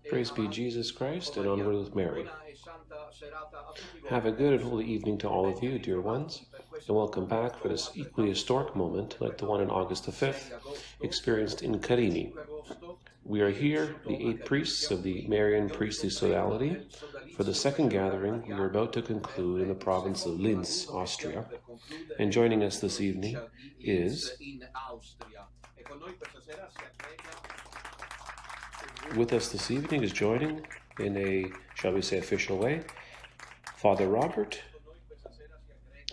Praise be Jesus Christ, and onward with Mary. Have a good and holy evening to all of you, dear ones, and welcome back for this equally historic moment, like the one on August the 5th, experienced in Carini. We are here, the 8 priests of the Marian Priestly Sodality, for the second gathering we are about to conclude in the province of Linz, Austria, and joining us this evening is... With us this evening is joining, in a, shall we say, official way, Father Robert,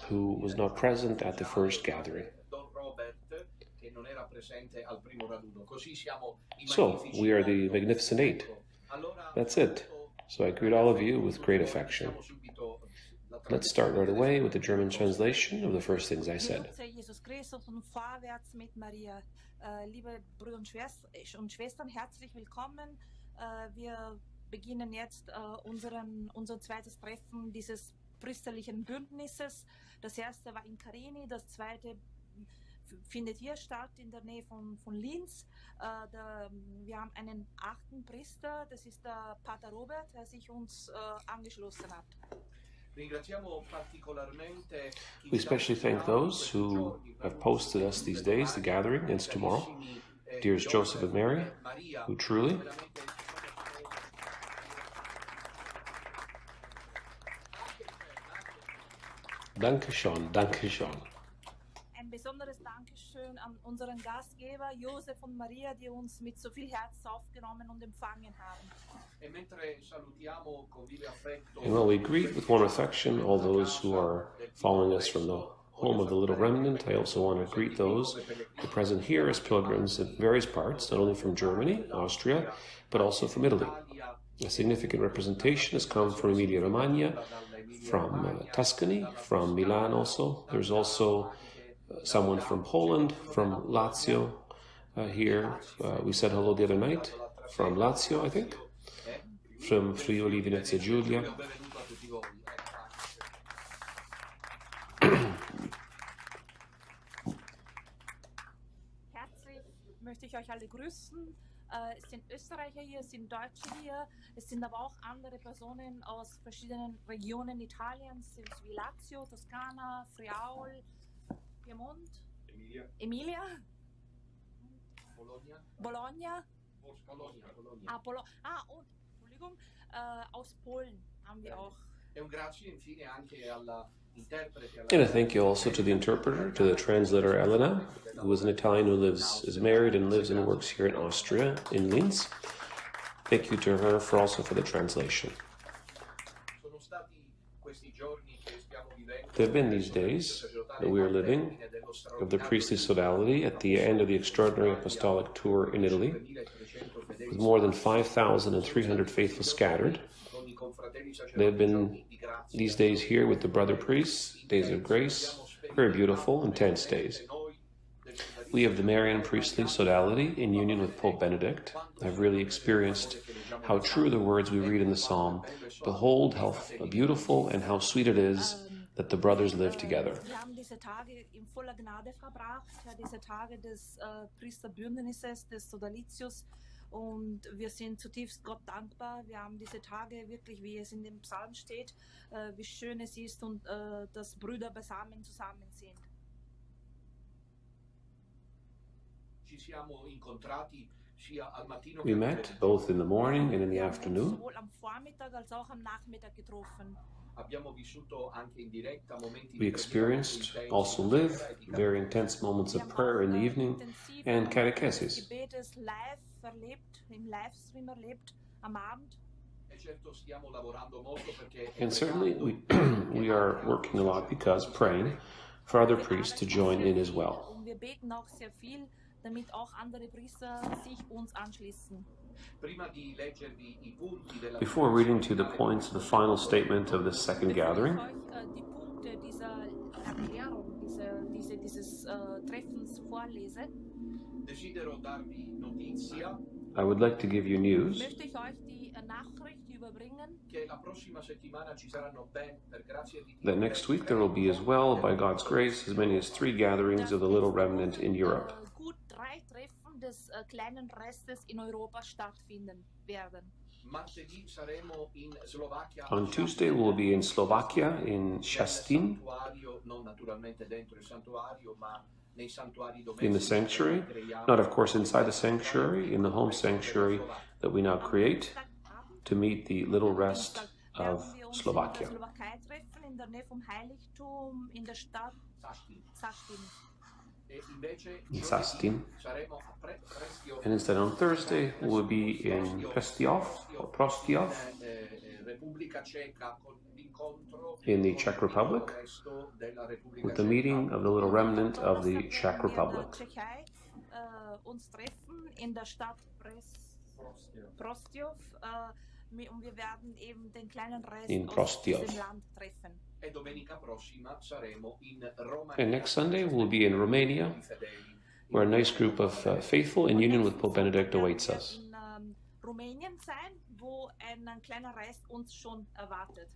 who was not present at the first gathering. So, we are the Magnificent 8. That's it. So I greet all of you with great affection. Let's start right away with the German translation of the first things I said. Liebe Brüder und Schwestern, herzlich willkommen. Wir beginnen jetzt unser zweites Treffen dieses priesterlichen Bündnisses. Das erste war in Carini, das zweite findet hier statt, in der Nähe von Linz. Wir haben einen 8. Priester, das ist der Pater Robert, der sich uns angeschlossen hat. We especially thank those who have posted us these days, the gathering, and it's tomorrow. Dearest Joseph and Mary, who truly... Danke schön, danke schön. Ein besonderes Dankeschön an unseren Gastgeber, Josef und Maria, die uns mit so viel Herz aufgenommen und empfangen haben. And while we greet with warm affection all those who are following us from the home of the Little Remnant, I also want to greet those who are present here as pilgrims in various parts, not only from Germany, Austria, but also from Italy. A significant representation has come from Emilia-Romagna, from Tuscany, from Milan also. There's also someone from Poland, from Lazio here. We said hello the other night, from Lazio, I think. From 𝐓𝐿𝐫𝐢𝐵 Giulia. Herzlich möchte ich euch alle grüßen. Es sind Österreicher hier, es sind Deutsche hier, es sind aber auch andere Personen aus verschiedenen Regionen Italiens, wie Lazio, Toskana, Friaul, Piemont, Emilia, Bologna. Und Entschuldigung, aus Polen haben wir auch. And a thank you also to the interpreter, to the translator Elena, who is an Italian who is married and lives and works here in Austria, in Linz. Thank you to her also for the translation. There have been these days that we are living of the priestly sodality at the end of the extraordinary apostolic tour in Italy, with more than 5,300 faithful scattered. They have been these days here with the brother priests, days of grace, very beautiful, intense days. We of the Marian Priestly Sodality, in union with Pope Benedict, have really experienced how true the words we read in the Psalm, behold how beautiful and how sweet it is that the brothers live together. Wir haben diese Tage in voller Gnade verbracht, diese Tage des Priesterbündnisses, des Sodalitius, und wir sind zutiefst Gott dankbar. Wir haben diese Tage wirklich, wie es in dem Psalm steht, wie schön es ist und dass Brüder beisammen zusammen sind. We met both in the morning and in the afternoon. Sowohl am Vormittag als auch am Nachmittag getroffen. We experienced, also live, very intense moments of prayer in the evening and catechesis. And certainly we are working a lot because praying for other priests to join in as well. Damit auch andere Priester sich uns anschließen. Before reading to the points of the final statement of this second gathering, Die Punkte dieser Erklärung, dieses Treffens vorlese, I would like to give you news möchte ich euch die Nachricht überbringen, that next week there will be as well, by God's grace, as many as 3 gatherings of the Little Remnant in Europe. gut 3 Treffen des kleinen Restes in Europa stattfinden werden. On Tuesday, we'll be in Slovakia, in 𝐥'𝐴, in the sanctuary, not of course inside the sanctuary, in the home sanctuary that we now create to meet the little rest of Slovakia. In der Nähe vom Heiligtum in der Stadt 𝐵𝐴. And instead on Thursday, we'll be in Prestiov, or Prostiov, in the Czech Republic, with the meeting of the little remnant of the Czech Republic. Uns treffen in der Stadt Prostiov, und wir werden eben den kleinen Rest aus diesem Land treffen. And next Sunday, we'll be in Romania, where a nice group of faithful in union with Pope Benedict awaits us. In Rumänien sein, wo ein kleiner Rest uns schon erwartet.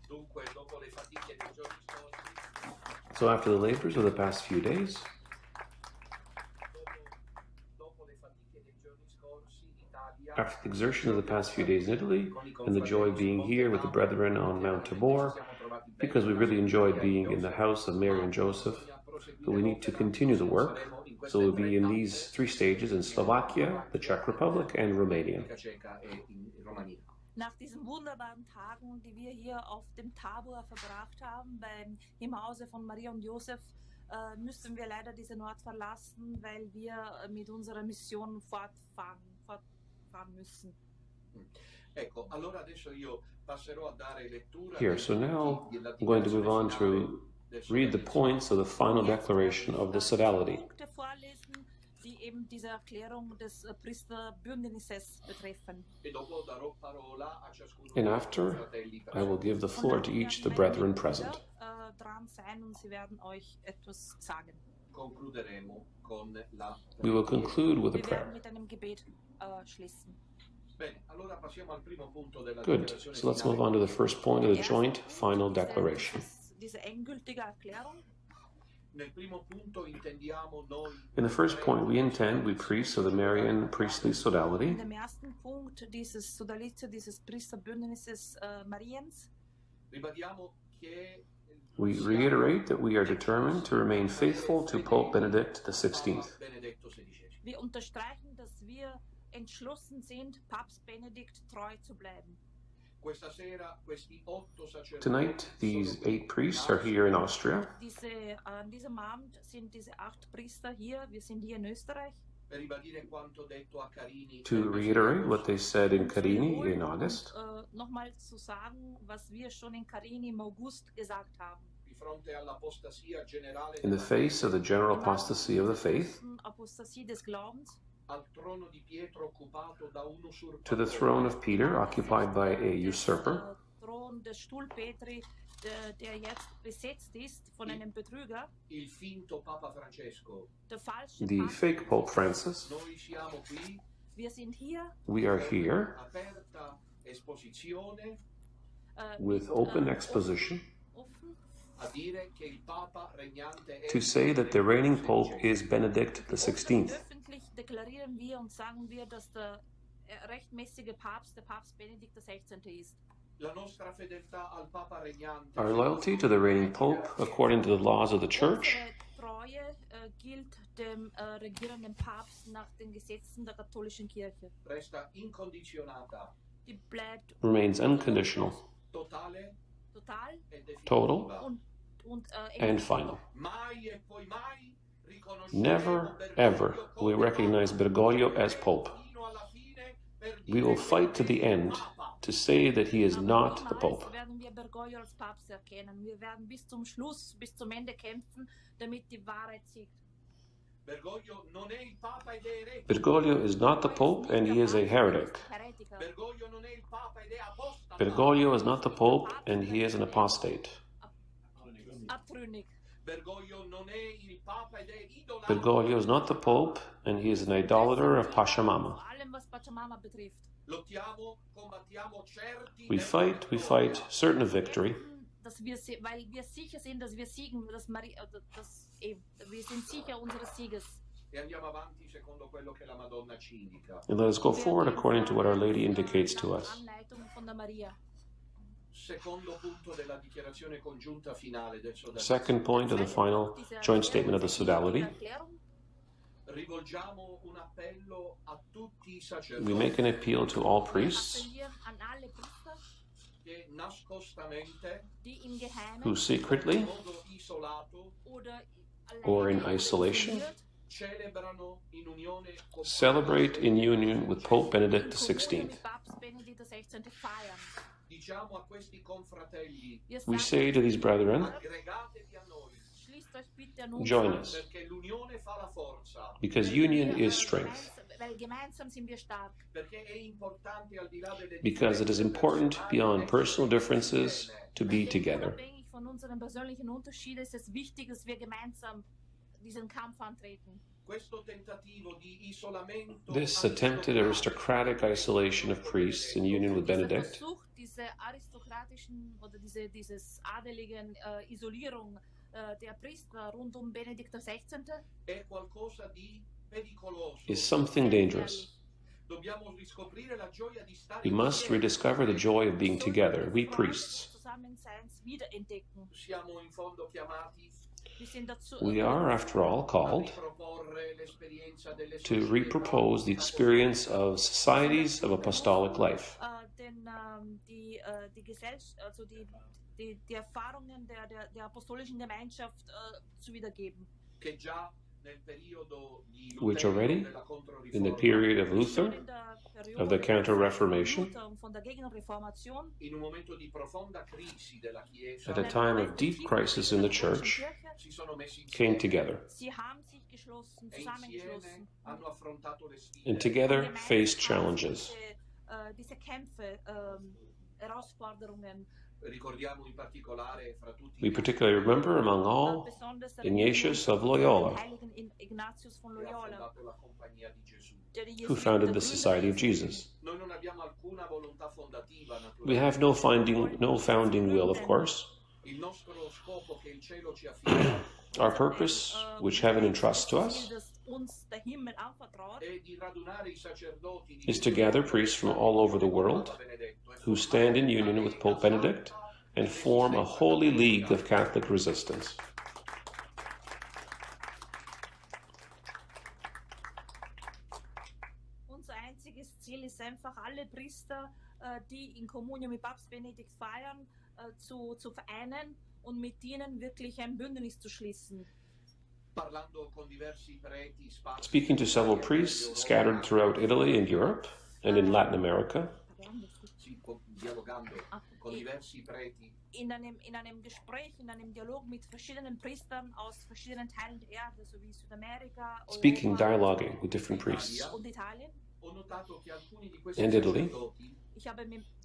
So after the labors of the past few days, after the exertion of the past few days in Italy, and the joy of being here with the brethren on Mount Tabor, because we really enjoyed being in the house of Mary and Joseph, but we need to continue the work. So we'll be in these three stages in Slovakia, the Czech Republic, and Romania. Nach diesen wunderbaren Tagen, die wir hier auf dem Tabor verbracht haben, im Hause von Maria und Josef, müssen wir leider diesen Ort verlassen, weil wir mit unserer Mission fortfahren müssen. Here, so now I'm going to move on to read the points of the final declaration of the sodality. Die eben diese Erklärung des Priesterbündnisses betreffen. And after, I will give the floor to each the brethren present. Dran sein und sie werden euch etwas sagen. We will conclude with a prayer. Mit einem Gebet schließen. Good. So let's move on to the first point of the joint final declaration. Diese endgültige Erklärung. In the first point, we priests of the Marian Priestly Sodality, In dem ersten Punkt dieses Sodalizio, dieses Priesterbündnisses Mariens, we reiterate that we are determined to remain faithful to Pope Benedict XVI. wir unterstreichen, dass wir entschlossen sind, Papst Benedikt treu zu bleiben. Tonight, these 8 priests are here in Austria An diesem Abend sind diese 8 Priester hier, wir sind hier in Österreich, to reiterate what they said in Carini in August, nochmal zu sagen, was wir schon in Carini im August gesagt haben. in the face of the general apostasy of the faith, Apostasie des Glaubens, to the throne of Peter occupied by a usurper, Thron des Stuhl Petri, der jetzt besetzt ist von einem Betrüger, der falsche the Papst. fake Pope Francis. Wir sind hier We are here with open exposition offen, to say that the reigning Pope is Benedict XVI. öffentlich deklarieren wir und sagen wir, dass der rechtmäßige Papst, der Papst Benedikt XVI. ist. Our loyalty to the reigning Pope, according to the laws of the Church, Unsere Treue gilt dem regierenden Papst nach den Gesetzen der katholischen Kirche. Die bleibt remains unconditional, total total, und and final. Never, ever will we recognize Bergoglio as Pope. We will fight to the end to say that he is not the Pope. werden wir Bergoglio als Papst erkennen. Wir werden bis zum Schluss, bis zum Ende kämpfen, damit die Wahrheit siegt. Bergoglio is not the Pope and he is a heretic. Bergoglio is not the Pope and he is an apostate. Abtrünnig. Bergoglio is not the Pope and he is an idolater of Pachamama. Vor allem was Pachamama betrifft. We fight, certain of victory, Dass weil wir sicher sind, dass wir siegen, wir sind sicher unseres Sieges. And let us go forward according to what Our Lady indicates to us. Anleitung von der Maria. Second point of the final joint statement of the sodality. We make an appeal to all priests who secretly or in isolation celebrate in union with Pope Benedict XVI. We say to these brethren, join us, because union is strength, because it is important beyond personal differences to be together. Von unseren persönlichen Unterschieden ist es wichtig, dass wir gemeinsam diesen Kampf antreten. This attempted aristocratic isolation of priests in union with Benedict Versuch, diese aristokratischen oder dieses adeligen Isolierung der Priester rund um Benedikt XVI. is something dangerous. We must rediscover the joy of being together, we priests. We are, after all, called to repropose the experience of societies of apostolic life. Die Erfahrungen der apostolischen Gemeinschaft zu wiedergeben. Which already, in the period of Luther, of the Counter-Reformation, at a time of deep crisis in the Church, came together, and together faced challenges. We particularly remember, among all, Ignatius of Loyola, who founded the Society of Jesus. We have no founding will, of course. Our purpose, which heaven entrusts to us, is to gather priests from all over the world who stand in union with Pope Benedict and form a holy league of Catholic resistance. Unser einziges Ziel ist einfach, alle Priester, die in Kommunion mit Papst Benedikt feiern, zu vereinen und mit ihnen wirklich ein Bündnis zu schließen. Speaking to several priests scattered throughout Italy and Europe and in Latin America, in einem Gespräch, in einem Dialog mit verschiedenen Priestern aus verschiedenen Teilen der Erde, sowie Südamerika, dialoguing with different priests. und Italien. And Italy,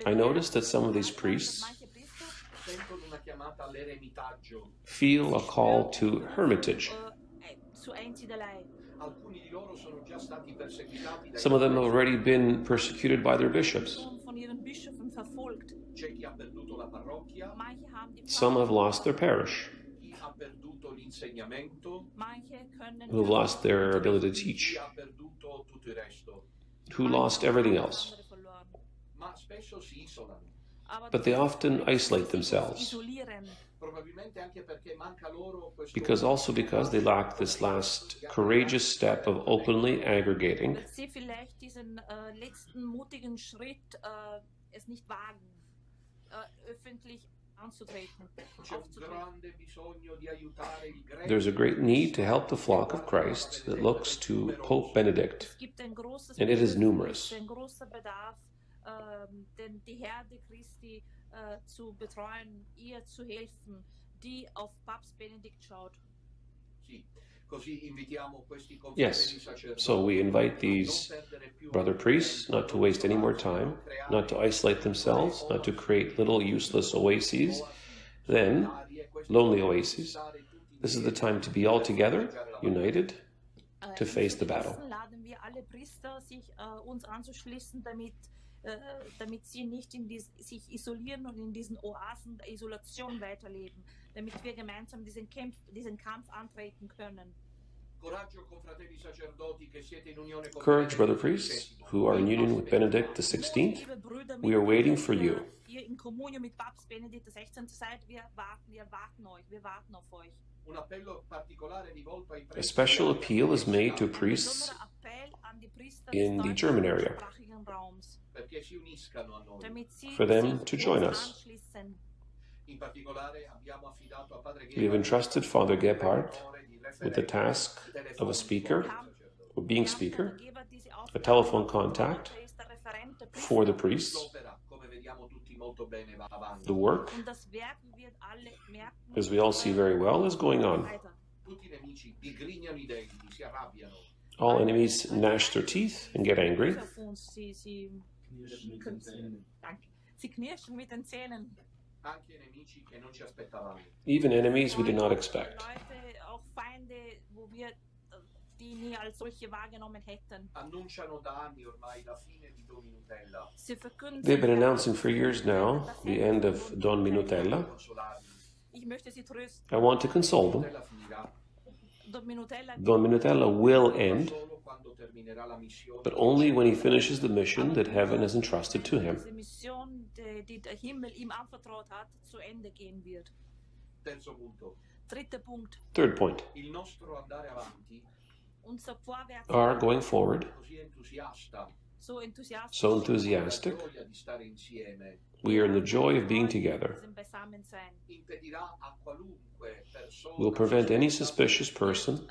I noticed that some of these priests feel a call to hermitage. Some of them have already been persecuted by their bishops. Some have lost their parish, who have lost their ability to teach, who lost everything else. But they often isolate themselves, because they lack this last courageous step of openly aggregating There's a great need to help the flock of Christ that looks to Pope Benedict, and it is numerous. Die Herde Christi zu betreuen, ihr zu helfen, die auf Papst Benedikt schaut. Yes, so we invite these brother priests not to waste any more time, not to isolate themselves, not to create little useless oases, then lonely oases. This is the time to be all together, united, to face the battle. Laden wir alle Priester, sich uns anzuschließen, damit sie nicht sich isolieren und in diesen Oasen der Isolation weiterleben, damit wir gemeinsam diesen Kampf antreten können. Courage, brother priests, who are in union with Benedict XVI. We are waiting for you. Ihr in Kommunion mit Papst Benedikt XVI seid, wir warten auf euch. A special appeal is made to priests in the German area for them to join us. We have entrusted Father Gebhardt with the task of a speaker, or being speaker, a telephone contact for the priests. The work, as we all see very well, is going on. All enemies gnash their teeth and get angry. Even enemies we did not expect. Die nie als solche wahrgenommen hätten. They've been announcing for years now the end of Don Minutella. I want to console them. Don Minutella will end, but only when he finishes the mission that heaven has entrusted to him. Third point. Our going forward, so enthusiastic, we are in the joy of being together, will prevent any suspicious person,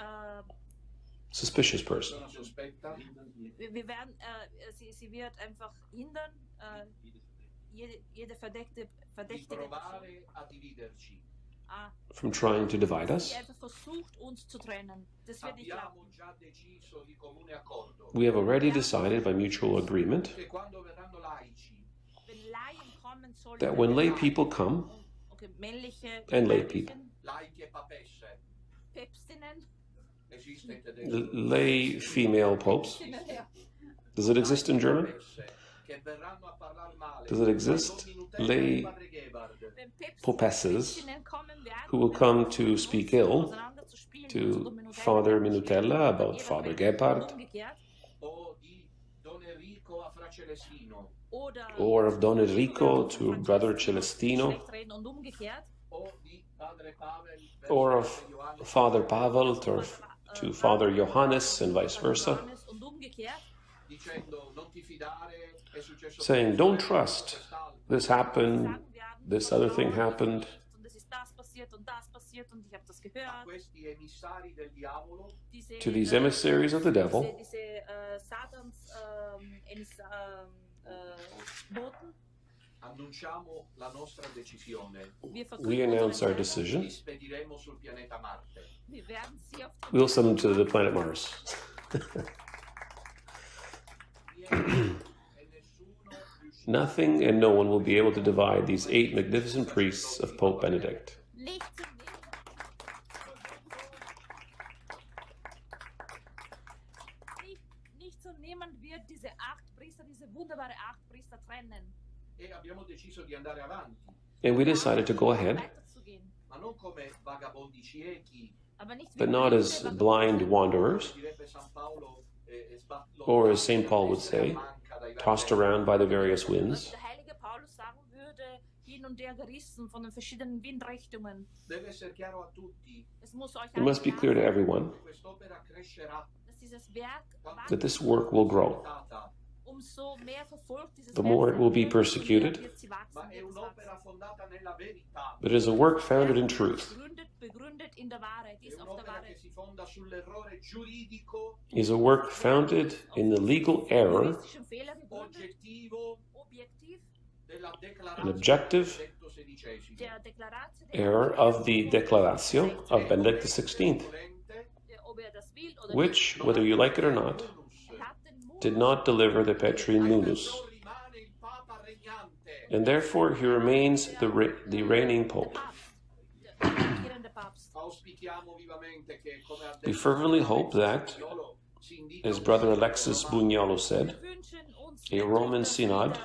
Sie wird einfach hindern, jede verdächtige from trying to divide us. We have already decided by mutual agreement that when lay people come, and lay people, lay female popes, does it exist in German? Does it exist? Lay popesses who will come to speak ill to Father Minutella about Father Gebhardt, or of Don Enrico to Brother Celestino, or of Father Pavel to Father Johannes and vice versa, saying, don't trust, this happened, this other thing happened. To these emissaries of the devil, we announce our decision. We'll send them to the planet Mars. Nothing and no one will be able to divide these 8 magnificent priests of Pope Benedict. Nichts und niemand wird diese 8 Priester, diese wunderbare 8 Priester trennen. And we decided to go ahead, but not as blind wanderers, or as St. Paul would say, tossed around by the various winds. It must be clear to everyone that this work will grow. The more it will be persecuted, but it is a work founded in truth. It is a work founded in the legal error, an objective error of the Declaratio of Benedict XVI, which, whether you like it or not, did not deliver the Petrine Munus, and therefore he remains the reigning Pope. We fervently hope that, as Brother Alexis Bugnolo said, a Roman Synod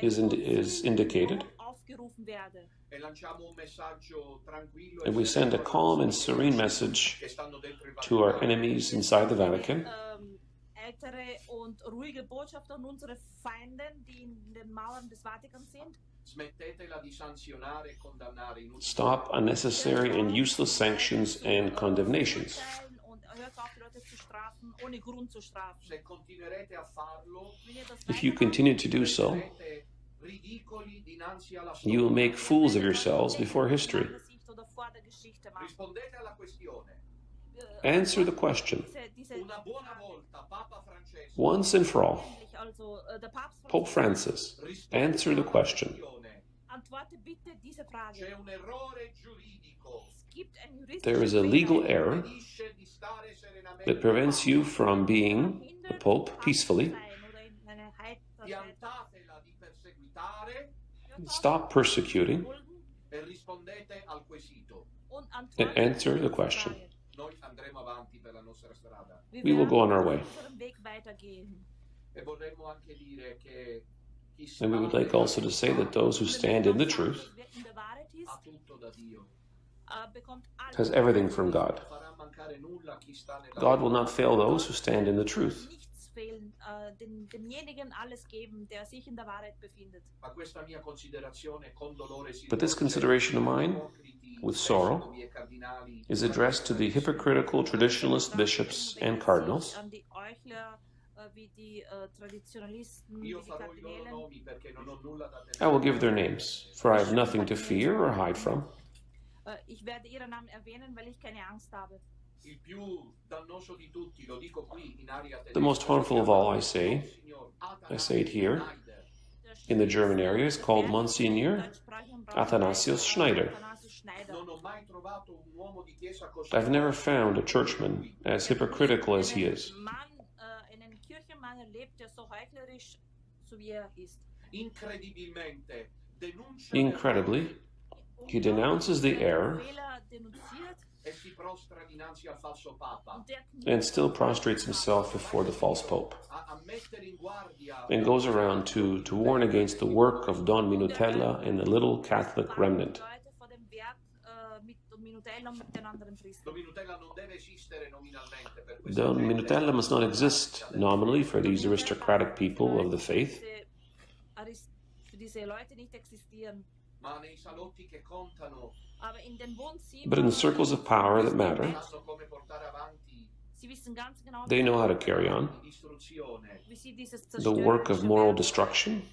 is indicated, aufgerufen werde. And we send a calm and serene message to our enemies inside the Vatican. Ältere und ruhige Botschaft an unsere Feinde, die in den Mauern des Vatikans sind. Stop unnecessary and useless sanctions and condemnations. If you continue to do so, you will make fools of yourselves before history. Answer the question. Once and for all, Pope Francis, answer the question. There is a legal error that prevents you from being the Pope peacefully. Stop persecuting and answer the question. We will go on our way. And we would like also to say that those who stand in the truth has everything from God. God will not fail those who stand in the truth. But this consideration of mine, with sorrow, is addressed to the hypocritical traditionalist bishops and cardinals. I will give their names, for I have nothing to fear or hide from. The most harmful of all, I say it here, in the German area, is called Monsignor Athanasius Schneider. I've never found a churchman as hypocritical as he is. Incredibly, he denounces the error and still prostrates himself before the false pope, and goes around to warn against the work of Don Minutella and the little Catholic remnant. Don Minutella must not exist nominally for these aristocratic people of the faith, but in the circles of power that matter, they know how to carry on the work of moral destruction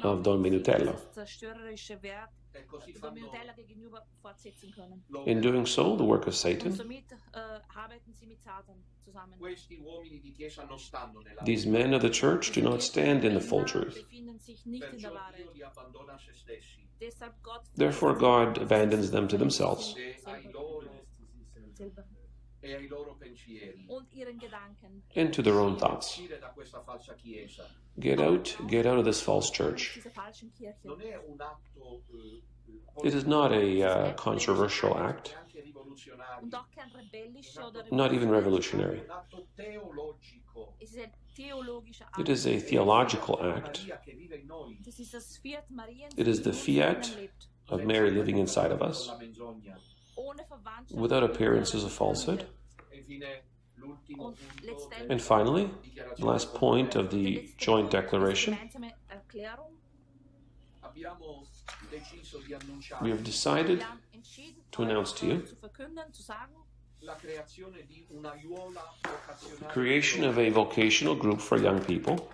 of Don Minutella. In doing so, the work of Satan. These men of the church do not stand in the full truth. Therefore, God abandons them to themselves and to their own thoughts. Get out of this false church. It is not a controversial act, not even revolutionary. It is a theological act. It is the fiat of Mary living inside of us, without appearances of falsehood. And finally, the last point of the joint declaration, we have decided to announce to you the creation of a vocational group for young people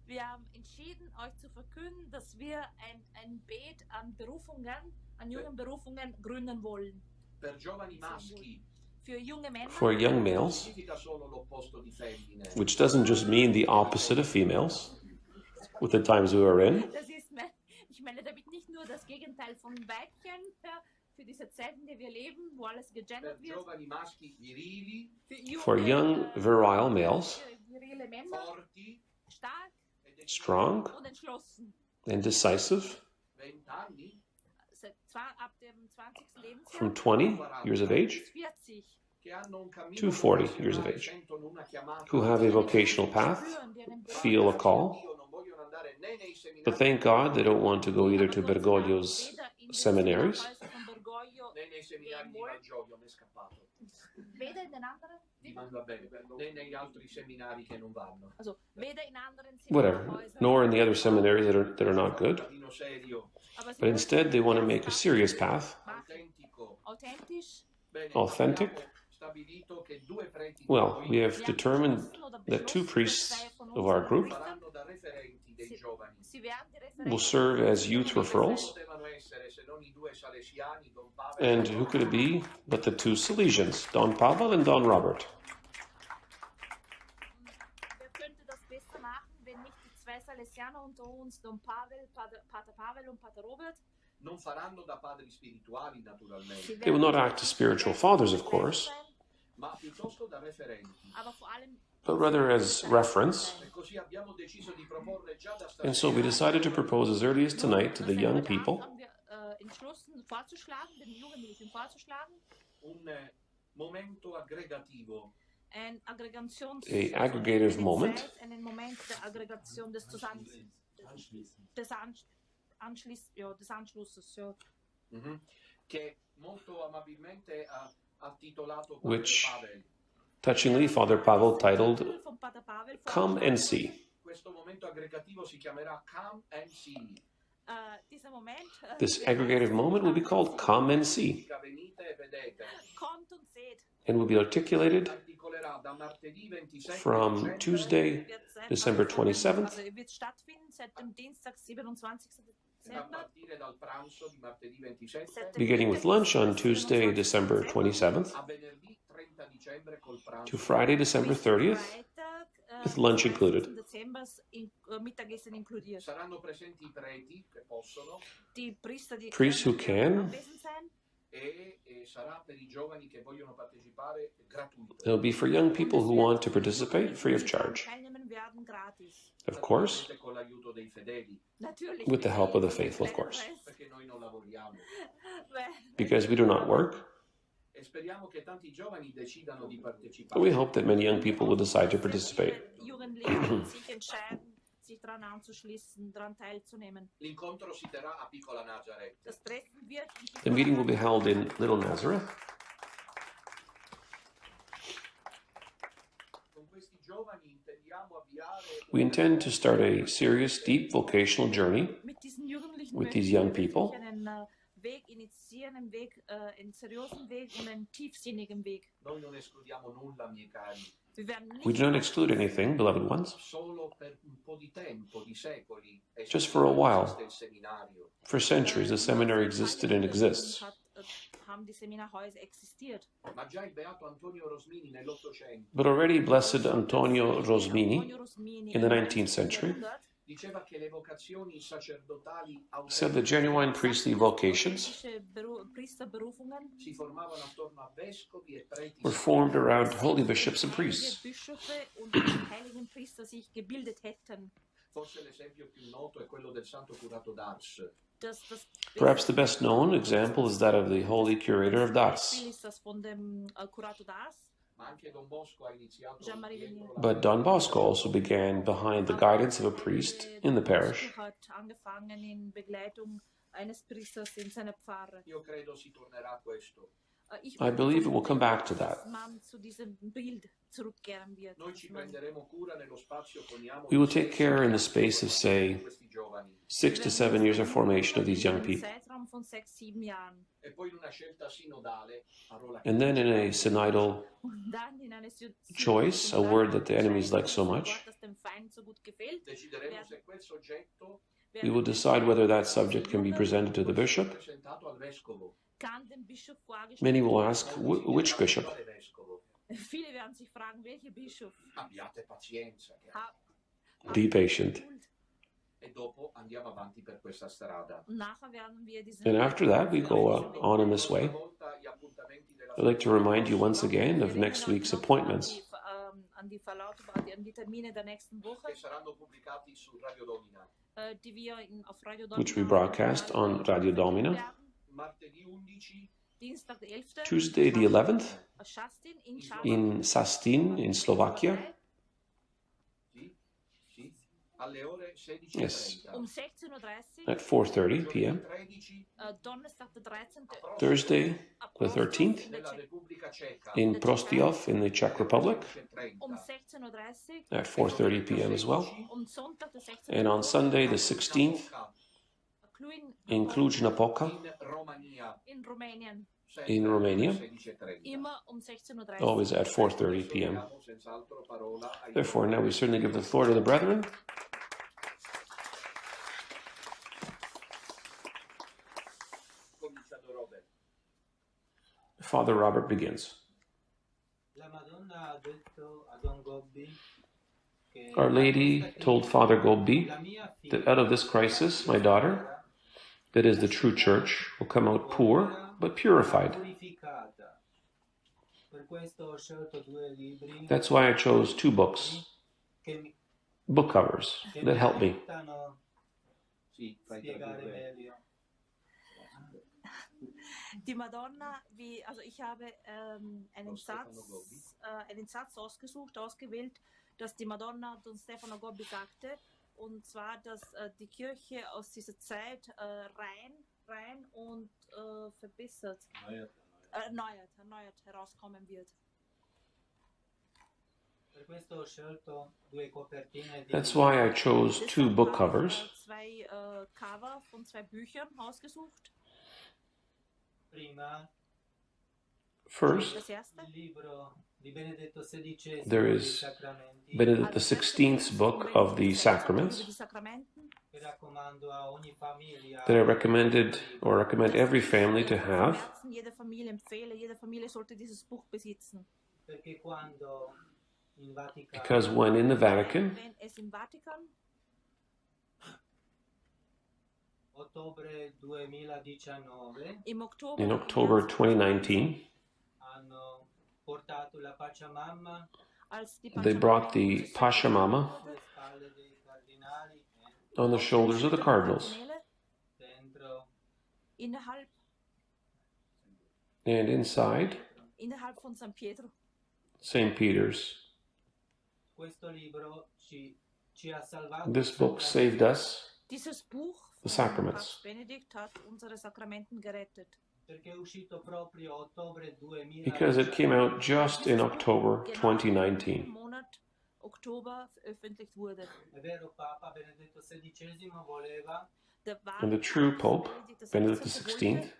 Wir haben entschieden, euch zu verkünden, dass wir ein Beet an Berufungen, an jungen Berufungen gründen wollen. Für junge Männer, for young males, which doesn't just mean the opposite of females, with the times we are in. Ich meine damit nicht nur das Gegenteil von Weibchen, für diese Zeiten, in der wir leben, wo alles gegendert wird. For young virile males, virile Männer, stark, strong and decisive, ab dem 20. Lebensjahr, from 20 years of age to 40 years of age, who have a vocational path, feel a call, but thank God they don't want to go either to Bergoglio's seminaries whatever, nor in the other seminaries that are not good, but instead they want to make a serious path, authentic. Well, we have determined that 2 priests of our group will serve as youth referrals. And who could it be but the 2 Salesians, Don Pavel and Don Robert? They will not act as spiritual fathers, of course, but rather as reference. And so we decided to propose as early as tonight to the young people an aggregative moment which touchingly Father Pavel titled Come and See. This aggregative moment will be called Come and See, and will be articulated from Tuesday, December 27th, beginning with lunch on Tuesday, December 27th, to Friday, December 30th, with lunch included. Priests who can. It will be for young people who want to participate free of charge. Of course, with the help of the faithful, of course. Because we do not work. But we hope that many young people will decide to participate. The meeting will be held in Little Nazareth. We intend to start a serious, deep vocational journey with these young people. We do not exclude anything, beloved ones. Just for a while, for centuries, the seminary existed and exists. But already Blessed Antonio Rosmini, in the 19th century, said the genuine priestly vocations were formed around holy bishops and priests. Perhaps the best known example is that of the holy curator of Dars. But Don Bosco also began behind the guidance of a priest in the parish. I believe it will come back to that. We will take care in the space of, say, 6 to 7 years of formation of these young people. And then in a synodal choice, a word that the enemies like so much, we will decide whether that subject can be presented to the bishop. Many will ask, which bishop? Be patient. And after that, we go on in this way. I'd like to remind you once again of next week's appointments, which we broadcast on Radio Domina. Dienstag, der 11. Tuesday the 11th Šastin in Šaštín in Slovakia. Yes, um 16:30 at 4:30 p.m. Donnerstag, der 13. Thursday the 13th in Prostějov in the Czech Republic um 16:30 at 4:30 p.m. as well. Sonntag, der 16. And on Sunday the 16th in 𝐥'𝐞𝐯𝐿 in Rumänien, in Romania, immer um 16:30 always at 4:30 p.m. Therefore, now we certainly give the floor to the brethren. Father Robert begins. Our Lady told Father 𝐦𝐚𝐿𝐲 that out of this crisis, my daughter, that is the true church, will come out poor but purified. That's why I chose two books, book covers, that help me. Die Madonna, also ich habe einen Satz ausgewählt, dass die Madonna Don Stefano Gobbi sagte, und zwar, dass die Kirche aus dieser Zeit rein und verbessert, erneuert herauskommen wird. That's why I chose two book covers. Zwei Cover von zwei Büchern ausgesucht. First, there is Benedict XVI's book of the sacraments that I recommend every family to have, Jede Familie sollte dieses Buch besitzen. because when in the Vatican, Wenn es im Vatikan in October 2019, als die they brought the Pachamama on the shoulders of the cardinals. Innerhalb And inside, von San Pietro. St. Peter's. This book saved us Dieses Buch the von sacraments. Papst Benedikt hat unsere Sakramenten gerettet. Because it came out just in October 2019. Im Monat Oktober veröffentlicht wurde. And the true Pope, Benedict XVI,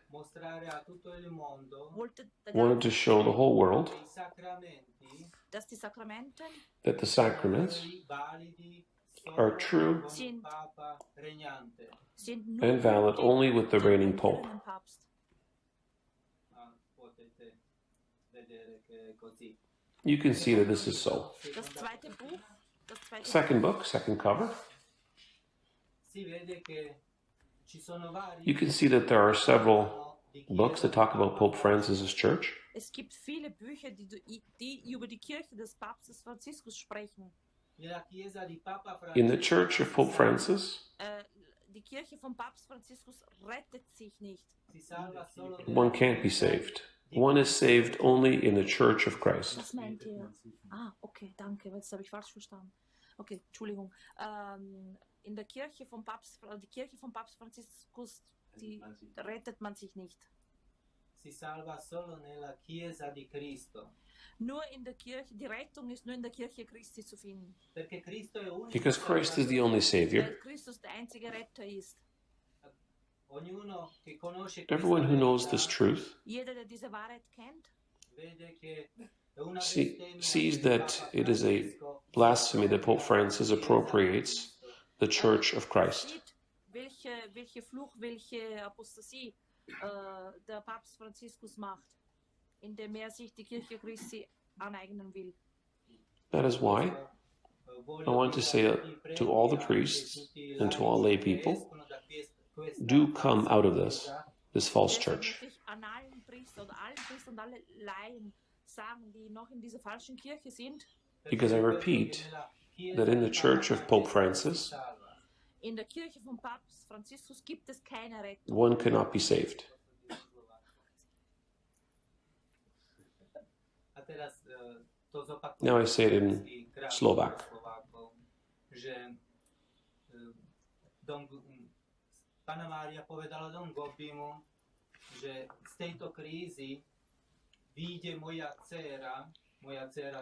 wanted to show the whole world dass die Sakramenten that the sacraments are true sind and valid only with the reigning Pope. You can see that this is so. Das zweite Buch, Second book, second cover. You can see that there are several books that talk about Pope Francis's church. Es gibt viele Bücher, die über die Kirche des Papstes Franziskus sprechen. In the church of Pope Francis, Die Kirche von Papst Franziskus rettet sich nicht. one can't be saved. One is saved only in the Church of Christ. Was meint ihr? Okay, danke, das habe ich falsch verstanden. Okay, Entschuldigung. In der Kirche vom Papst, die Kirche von Papst Franziskus, die rettet man sich nicht. Nur in der Kirche, die Rettung ist nur in der Kirche Christi zu finden. Because Christ is the only Savior. Weil Christus der einzige Retter ist. Everyone who knows this truth Jeder, der diese Wahrheit kennt, sees that it is a blasphemy that Pope Francis appropriates the Church of Christ. sieht, welche Fluch, welche Apostasie der Papst Franziskus macht, indem sich die Kirche Christi aneignen will. That is why I want to say to all the priests and to all lay people, do come out of this false church. An allen Priestern und alle Laien sagen, die noch in dieser falschen Kirche sind, Because I repeat that in the Church of Pope Francis, in der Kirche von Papst Franziskus gibt es keine Rettung. one cannot be saved. Now I say it in Slovak. Pána Mária povedala Don Gobimu, že z tejto krízy vyjde moja dcéra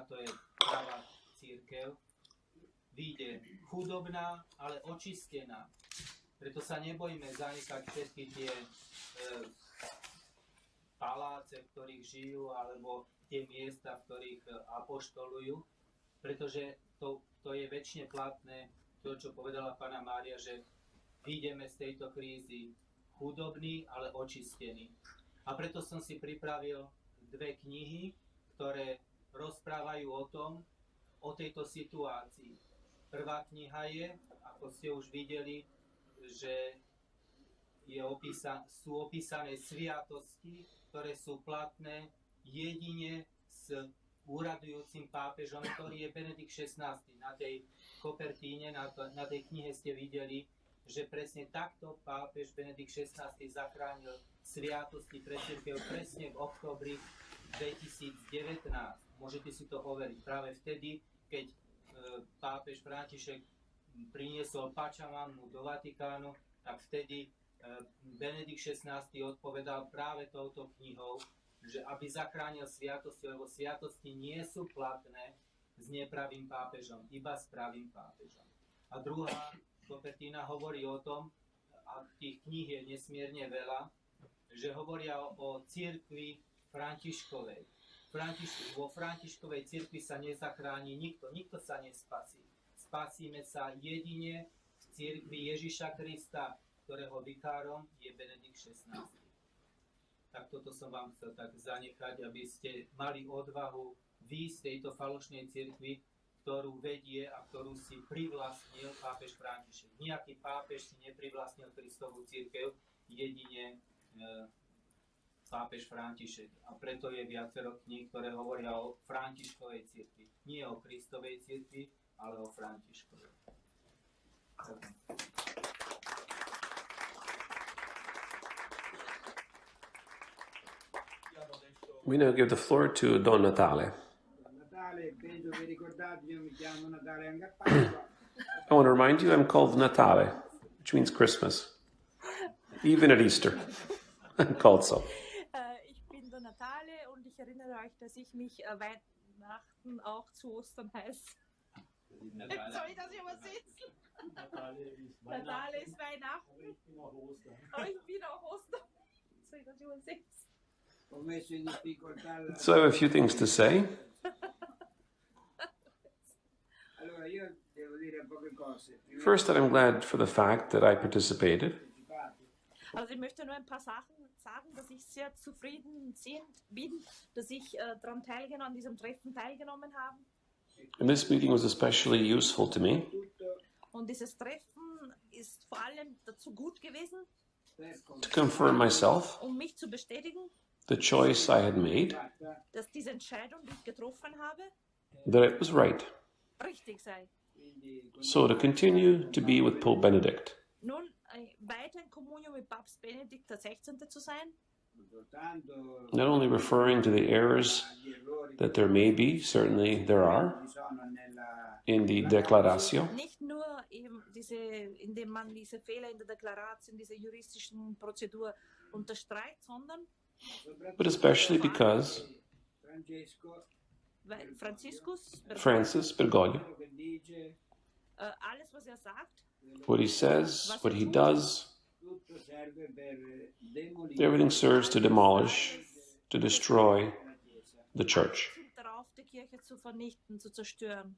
to je pravá cirkev, vyjde chudobná, ale očistená. Preto sa nebojme zanechať všetky tie paláce, v ktorých žijú, alebo tie miesta, v ktorých apoštolujú, pretože to je večne platné, to, čo povedala Pána Mária, že vyjdeme z tejto krízy chudobní, ale očistení. A preto som si pripravil dve knihy, ktoré rozprávajú o tejto situácii. Prvá kniha je, ako ste už videli, že sú opísané sviatosti, ktoré sú platné jedine s úradujúcim pápežom, ktorý je Benedikt XVI. Na tej kopertíne, na tej knihe ste videli, že presne takto pápež Benedikt XVI zachránil sviatosti pre cirkev presne v októbri 2019. Môžete si to overiť. Práve vtedy, keď pápež František priniesol Pačamánu do Vatikánu, tak vtedy Benedikt XVI odpovedal práve touto knihou, že aby zachránil sviatosti, lebo sviatosti nie sú platné s nepravým pápežom, iba s pravým pápežom. A druhá kopertína hovorí o tom, a tých kníh je nesmierne veľa, že hovoria o cirkvi Františkovej. Vo Františkovej cirkvi sa nezachráni nikto sa nespasí. Spasíme sa jedine v cirkvi Ježiša Krista, ktorého vikárom je Benedikt XVI. Tak toto som vám chcel tak zanechať, aby ste mali odvahu výjsť z tejto falošnej cirkvi, ktorú vedie a ktorú si privlastnil pápež František. Nijaký pápež si neprivlastnil Kristovú cirkev, jedine pápež František. A preto je viacero kníh, ktoré hovoria o Františkovej cirkvi. Nie o Kristovej cirkvi, ale o Františkovej. We now give the floor to Don Natale. I want to remind you I'm called Natale, which means Christmas. Even at Easter, I'm called so. Ich bin der Natale und ich erinnere euch, dass ich mich Weihnachten auch zu Ostern heiße. Soll ich das übersetzen? Natale ist Weihnachten. Aber ich bin auch Ostern. Soll ich das übersetzen? So I have a few things to say. First, that I'm glad for the fact that I participated. Also ich möchte nur ein paar Sachen sagen, dass ich sehr zufrieden bin, dass ich an diesem Treffen teilgenommen habe. And this meeting was especially useful to me Und dieses Treffen ist vor allem dazu gut gewesen, to confirm myself mich zu bestätigen, the choice I had made, dass diese Entscheidung, die ich getroffen habe, that it was right. Richtig sei. So to continue to be with Pope Benedict, Nun weiter in Kommunion mit Papst Benedikt XVI. Zu sein, not only referring to the errors that there may be, certainly there are, in the Declaratio, nicht nur eben indem man diese Fehler in der Deklaration, diese juristischen Prozedur unterstreicht, sondern but especially because Francis Bergoglio, alles, was sagt, what he says, what he does, everything serves to demolish, to destroy the church. darauf, die Kirche zu vernichten, zu zerstören.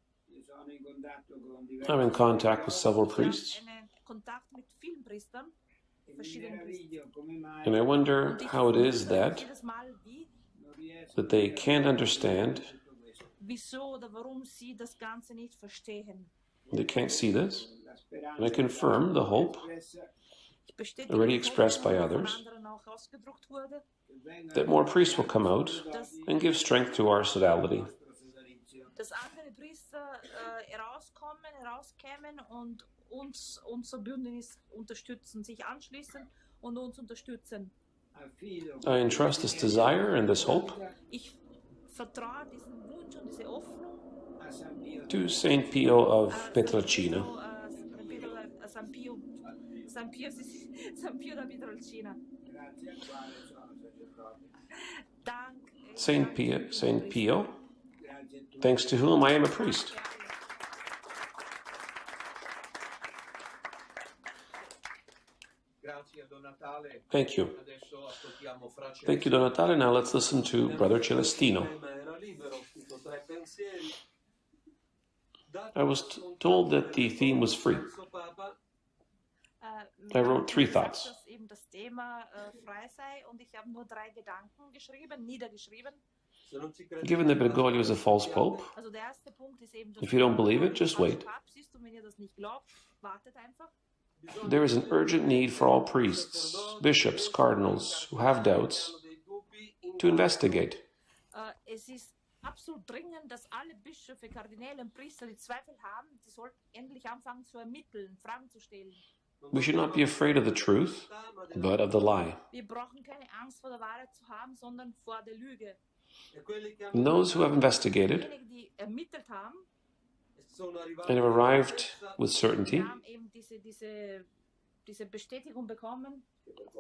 I'm in contact with several priests, Kontakt mit vielen Priestern, verschiedenen Priestern. and I wonder how it is that Jedes Mal they can't understand, wieso oder warum sie das Ganze nicht verstehen. they can't see this, and I confirm the hope Ich bestätige already die expressed by Hoffnung, die others, von anderen auch ausgedruckt wurde, that more priests will come out and give strength to our sodality. dass andere Priester herauskämen und uns unser Bündnis unterstützen, sich anschließen und uns unterstützen. I entrust this desire and this hope Ich vertraue diesen Wunsch und diese Hoffnung to Saint Pio of Pietrelcina. San Pio da Pietrelcina. Saint Pio, thanks to whom I am a priest. Thank you. Thank you, Donatale. Now let's listen to Brother Celestino. I was told that the theme was free. I wrote 3 thoughts. Dass eben das Thema frei sei und ich habe nur 3 Gedanken niedergeschrieben. Given that Bergoglio is a false pope, Also der erste Punkt ist eben, if you don't believe it, just wait. Papst ist und wenn ihr das nicht glaubt, wartet einfach. There is an urgent need for all priests, bishops, cardinals who have doubts to investigate. Es ist absolut dringend, dass alle Bischöfe, Kardinäle und Priester, die Zweifel haben, die sollten endlich anfangen zu ermitteln, Fragen zu stellen. We should not be afraid of the truth, but of the lie. Wir brauchen keine Angst vor der Wahrheit zu haben, sondern vor der Lüge. And those who have investigated Diejenigen, die ermittelt haben, and have arrived with certainty haben eben diese Bestätigung bekommen,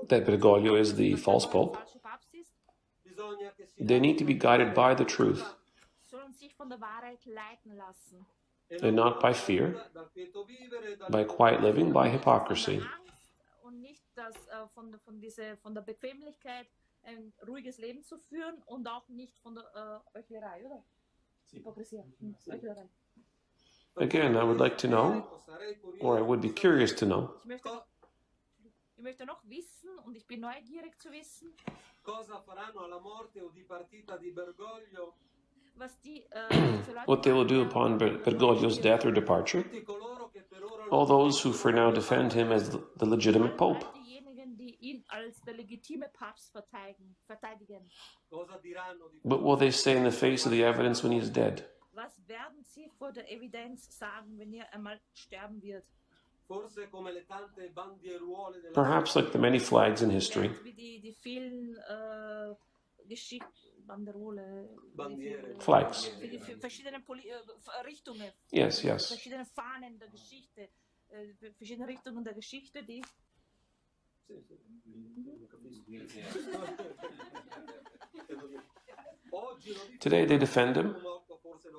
that Bergoglio is the false der pope, falsche Papst ist, they need to be guided by the truth sollen sich von der Wahrheit leiten lassen. and not by fear, by quiet living, by hypocrisy. Von der Angst und nicht von der Bequemlichkeit, ein ruhiges Leben zu führen und auch nicht von der Heuchlerei, oder? Hypokrisie, Heuchlerei. Again, I would like to know, or I would be curious to know, Ich möchte noch wissen und ich bin neugierig zu wissen, was die what they will do upon Bergoglio's death or departure, all those who for now defend him as the legitimate pope. diejenigen, die ihn als der legitime Papst verteidigen. What will they say in the face of the evidence when he is dead? Was werden sie vor der Evidenz sagen, wenn er einmal sterben wird? Perhaps like the many flags in history, Wie die vielen Banderole, flags. die verschiedenen Richtungen, Yes, yes. verschiedene Fahnen der Geschichte, verschiedene Richtungen der Geschichte, die Today they defend him.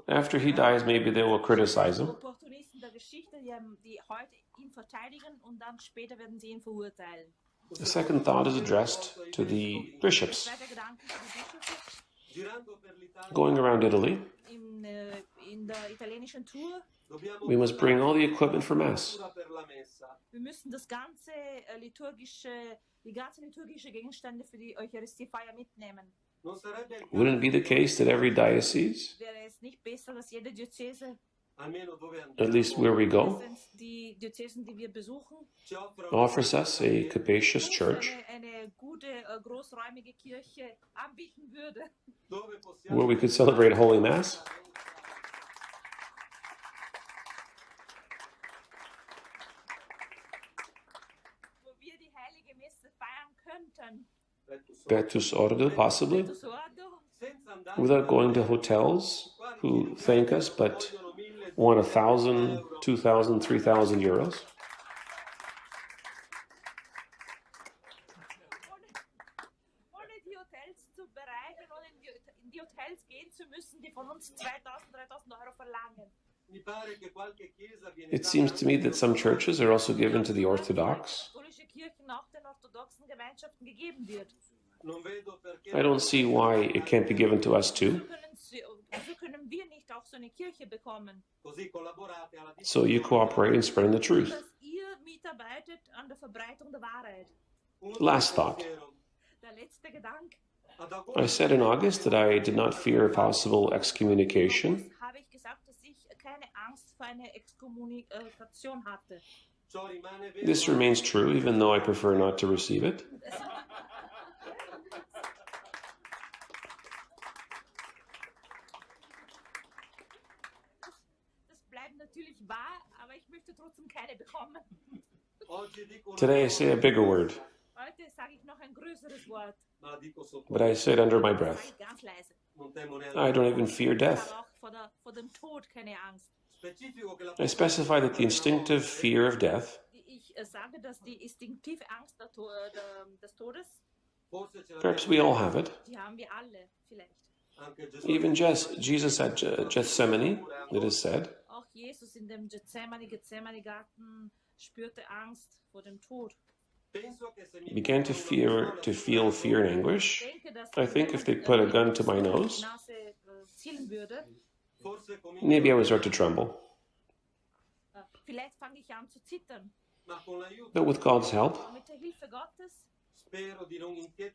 After he dies, maybe they will criticize him. Opportunisten der Geschichte, die heute ihn verteidigen und dann später werden sie ihn verurteilen. The second thought is addressed to the bishops. Zweiter Gedanke für die Bischöfe. Going around Italy, In der italienischen Tour, we must bring all the equipment for Mass. wir müssen die ganzen liturgische Gegenstände für die Eucharistiefeier mitnehmen. Wouldn't it be the case that every diocese, Wäre es nicht besser, dass jede Diözese, at least where we go, die Diözesen, die wir besuchen, offers us a capacious church eine gute, großräumige Kirche anbieten würde, where we could celebrate Holy Mass? wo wir die heilige Messe feiern könnten. Beatus Ordo, possibly, Beatus Ordo, without going to hotels who thank us but want 1,000, 2,000, 3,000 euros. ohne die Hotels zu bereichern, ohne in die Hotels gehen zu müssen, die von uns 2.000, 3.000 Euro verlangen. It seems to me that some churches are also given to the Orthodox. Katholische Kirchen auch den orthodoxen Gemeinschaften gegeben wird. I don't see why it can't be given to us too. Also können wir nicht auch so eine Kirche bekommen, So you cooperate in spreading the truth. dass ihr mitarbeitet an der Verbreitung der Wahrheit. Last thought. Der letzte Gedanke. I said in August that I did not fear possible excommunication. Habe ich gesagt, dass ich keine Angst vor einer Exkommunikation hatte. This remains true, even though I prefer not to receive it. Das bleibt natürlich wahr, aber ich möchte trotzdem keine bekommen. Today I say a bigger word, Heute sage ich noch ein größeres Wort. but I say it under my Das sage breath. ich ganz leise. I don't even fear Ich death. habe auch vor dem Tod keine Angst. I specify that the instinctive fear of death, Ich sage, dass die instinktive Angst des Todes, perhaps we all have it. die haben wir alle vielleicht. Even Jesus at Gethsemane, it is said, Auch Jesus in dem Gethsemane-Garten spürte Angst vor dem Tod. began to feel fear and anguish. I think if they put a gun to my nose, maybe I would start to tremble. Vielleicht fange ich an zu zittern. But with God's help, Mit der Hilfe Gottes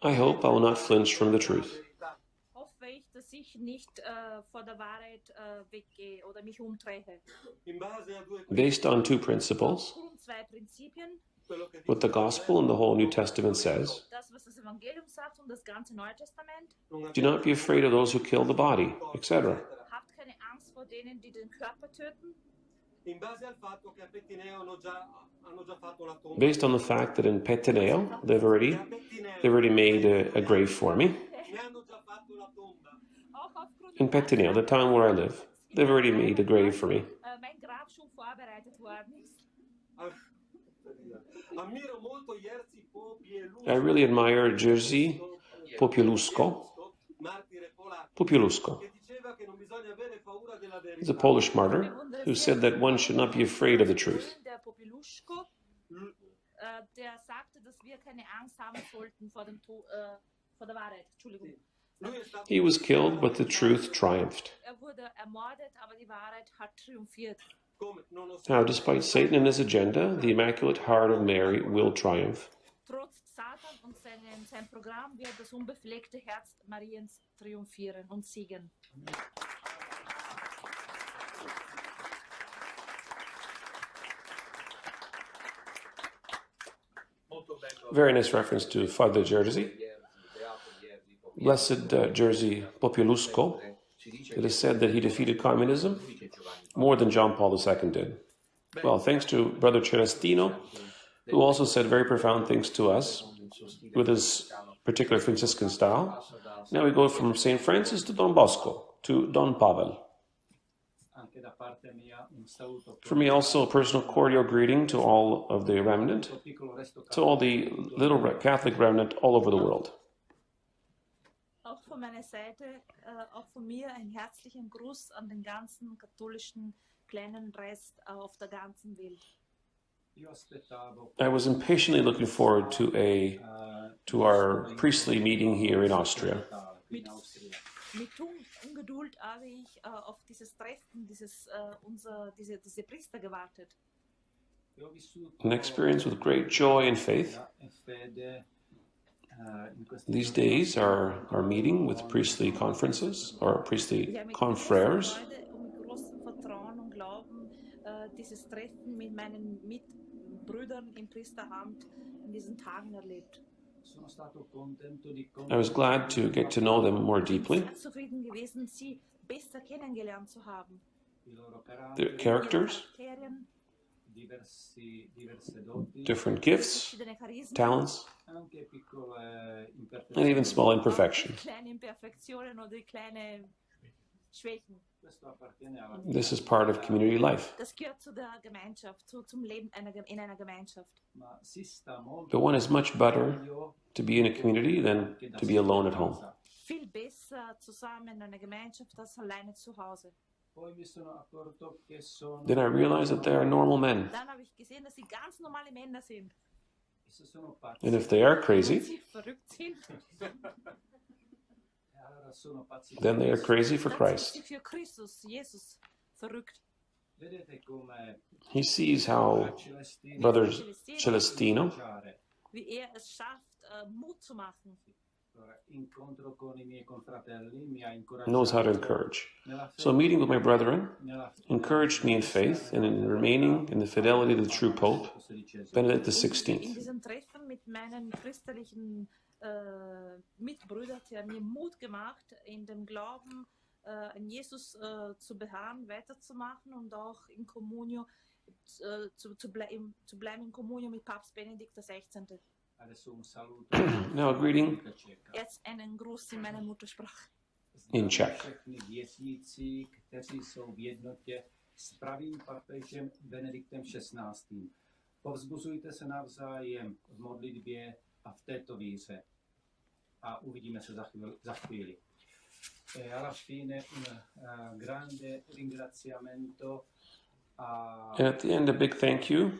I hope I will not flinch from the truth. hoffe ich, dass ich nicht vor der Wahrheit weggehe oder mich umdrehe. Based on two principles, Aufgrund zwei Prinzipien, what the Gospel and the whole New Testament says, das, was das Evangelium sagt und das ganze Neue Testament. do not be afraid of those who kill the body, etc. Habt keine Angst vor denen, die den Körper töten. Based on the fact that in Peteneo, they've already made a grave for me. Auch aufgrund In Peteneo, the town where I live, they've already made a grave for me. mein Grab schon vorbereitet worden ist. I really admire 𝐥'𝐸 𝐃𝐨𝐤𝐿𝐼𝐴. He's a Polish martyr who said that one should not be afraid of the truth. Der Popułuszko, der sagte, dass wir keine Angst haben sollten vor der Wahrheit. Entschuldigung. He was killed, but the truth triumphed. Wurde ermordet, aber die Wahrheit hat triumphiert. Now, despite Satan and his agenda, the Immaculate Heart of Mary will triumph. Trotz Satan und sein Programm wird das unbefleckte Herz Mariens triumphieren und siegen. Very nice reference to Father 𝐥'𝐸. Blessed 𝐥'𝐸 Populusco. It is said that he defeated communism more than John Paul II did. Well, thanks to Brother Celestino, who also said very profound things to us with his particular Franciscan style. Now we go from St. Francis to Don Bosco, to Don Pavel. For me also, a personal cordial greeting to all of the remnant, to all the little Catholic remnant all over the world. Auch von meiner Seite, auch von mir einen herzlichen Gruß an den ganzen katholischen kleinen Rest auf der ganzen Welt. I was impatiently looking forward to our priestly meeting here in Austria. Mit Ungeduld habe ich auf dieses Treffen, diese Priester gewartet. An experience with great joy and faith. These days, our meeting with priestly conferences, or priestly confreres, Mit großem Vertrauen und Glauben dieses Treffen mit meinen Mitbrüdern im Priesteramt in diesen Tagen erlebt. I was glad to get to know them more deeply, Ich bin zufrieden gewesen, sie besser kennengelernt zu haben. their characters, Charakteren, different gifts, verschiedene Charismen, talents, and even small imperfections. kleine Imperfektionen oder kleine Schwächen. This is part of community life. Das gehört zu der Gemeinschaft, zum Leben in einer Gemeinschaft. But one is much better to be in a community than to be alone at home. Viel besser zusammen in einer Gemeinschaft als alleine zu Hause. Then I realized that they are normal men. Dann habe ich gesehen, dass sie ganz normale Männer sind. And if they are crazy, Sie verrückt sind, then they are crazy for dann sind Christ. sie für Christus, Jesus, verrückt. He sees how Brother Celestino Wie er es schafft, Mut zu machen. knows how to encourage. So meeting with my brethren encouraged me in faith and in remaining in the fidelity of the true Pope, Benedict In XVI. diesem Treffen mit meinen priesterlichen Mitbrüdern hat er mir Mut gemacht, in dem Glauben an Jesus zu beharren, weiterzumachen und auch in Communio zu bleiben in Communio mit Papst Benedikt XVI. Now a greeting Jetzt einen Gruß in meiner Muttersprache. in Czech. Všechny věřící, kteří jsou v jednotě s pravým papežem Benediktem XVI. Povzbuzujte se navzájem v modlitbě a v této víře. A uvidíme se za chvíli. E alla fine un grande ringraziamento And at the end, a big thank you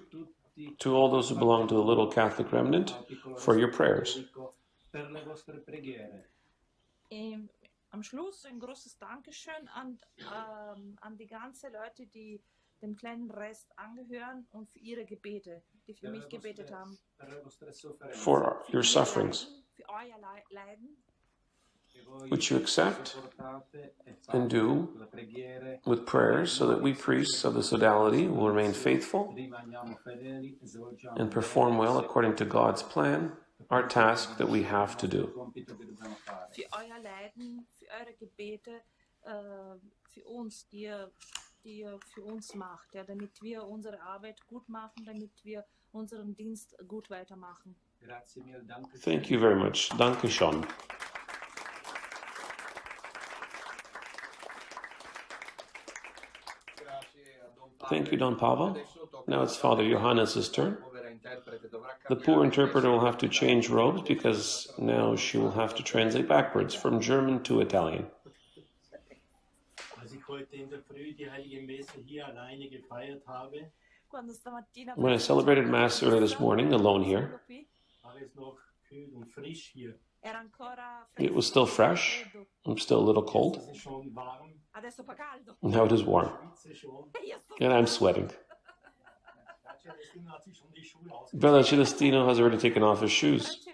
to all those who belong to the little Catholic remnant for your prayers. per le vostre preghiere. Am Schluss ein großes Dankeschön an die ganzen Leute, die dem kleinen Rest angehören und für ihre Gebete, die für mich gebetet haben. For your sufferings, Für euer Leiden, which you accept and do with prayers, so that we priests of the Sodality will remain faithful and perform well according to God's plan, our task that we have to do. für euer Leiden, für eure Gebete, für uns, die ihr für uns macht, ja, damit wir unsere Arbeit gut machen, damit wir unseren Dienst gut weitermachen. Thank you very much. Danke schön. Thank you, Don Pavel. Now it's Father Johannes' turn. The poor interpreter will have to change robes because now she will have to translate backwards from German to Italian. When I celebrated Mass early this morning, alone here, it was still fresh. I'm still a little cold. Now it is warm. And I'm sweating. Brother Celestino has already taken off his shoes.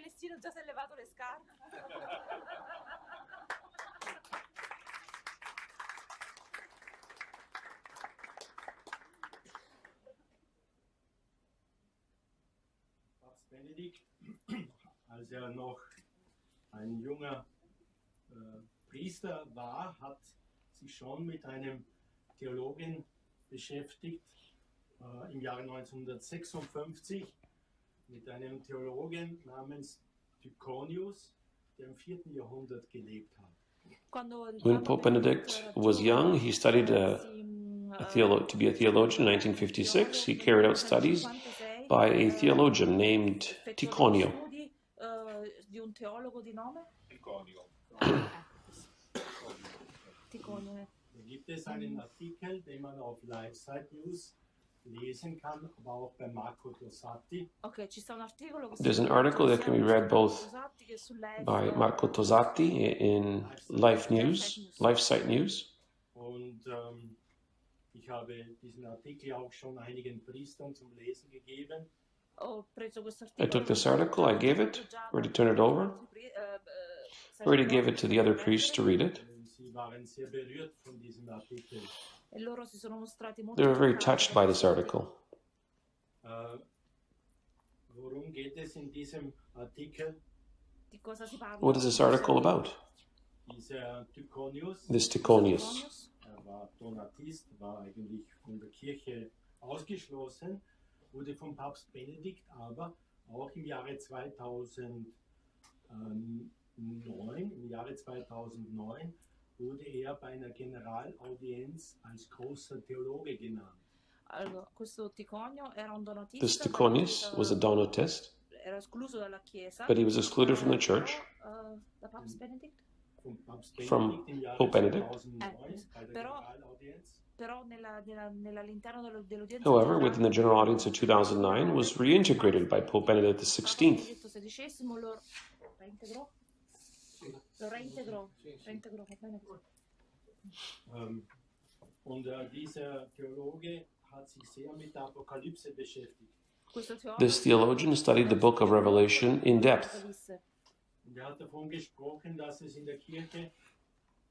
Benedikt, als noch ein junger Priester war, hat sich schon mit einem Theologen beschäftigt, im Jahre 1956, mit einem Theologen namens 𝐥'𝐿𝐢𝐵, der im 4. Jahrhundert gelebt hat. When Pope Benedict was young, he studied to be a theologian in 1956. He carried out studies by a theologian named 𝐸'𝐵. Di un teologo di nome? 𝐸'𝐵. Da gibt es einen Artikel, den man auf Live-Site News lesen kann, aber auch bei Marco Tosatti. Okay, ci sta un articolo. There's an article that can be read both by Marco Tosatti in Live-Site News. Und ich habe diesen Artikel auch schon einigen Priestern zum Lesen gegeben. I took this article, I gave it, already turned it over, already gave it to the other priests to read it. Sie waren sehr berührt von diesem Artikel. They were very touched by this article. Worum geht es in diesem Artikel? What is this article about? Dieser 𝐸'𝐵, This 𝐸'𝐵. war Donatist, war eigentlich von der Kirche ausgeschlossen, wurde vom Papst Benedikt aber auch im Jahre 2009 wurde er bei einer Generalaudienz als großer Theologe genannt. Allora, questo 𝐸'𝐵 era un donatista. This 𝐸'𝐵 was a Donatist, Era escluso dalla Chiesa. but he was excluded from the church Da Papst Benedict? from Pope Benedict. Però all'interno dell'udienza. However, within the general audience of 2009, was reintegrated by Pope Benedict XVI. Lo reintegrò. Und dieser Theologe hat sich sehr mit der Apokalypse beschäftigt. This theologian studied the book of Revelation in depth. Und er hat davon gesprochen, dass es in der Kirche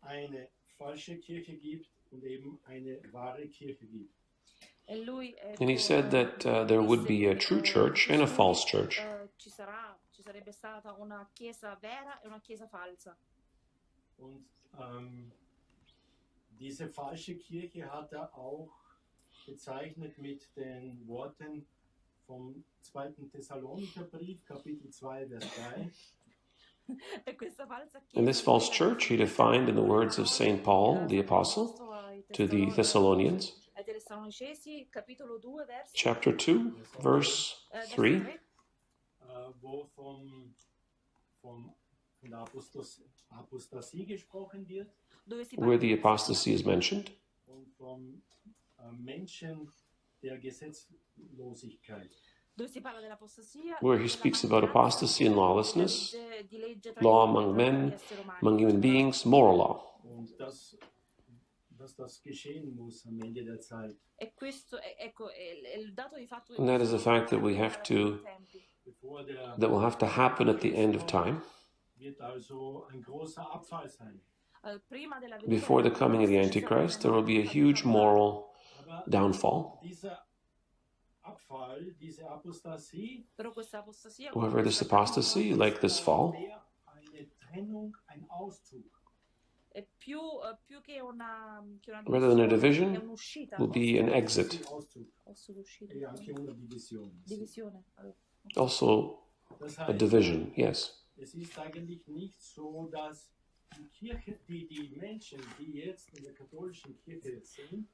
eine falsche Kirche gibt und eben eine wahre Kirche gibt. And he said that there would be a true church and a false church. Ci sarebbe stata una chiesa vera e una chiesa falsa. Und diese falsche Kirche hat er auch bezeichnet mit den Worten vom 2. Thessalonicherbrief, Kapitel 2, Vers 3. In this false church, he defined in the words of St. Paul, the Apostle, to the Thessalonians, chapter 2, verse 3, wo von der Apostasie gesprochen wird where the apostasy is mentioned, und vom Menschen der Gesetzlosigkeit. where he speaks about apostasy and lawlessness, law among men, among human beings, moral law. Und dass das geschehen muss am Ende der Zeit. And that is the fact that we have to, that will have to happen at the end of time. Wird also ein großer Abfall sein. Before the coming of the Antichrist, there will be a huge moral downfall. Dieser Abfall, diese Apostasie, However, this apostasy, like this fall, wäre eine Trennung, ein Auszug. rather than a division, will be an exit. E anche una divisione. Also Das a heißt, division, yes. es ist eigentlich nicht so, dass die Kirche, die Menschen, die jetzt in der katholischen Kirche sind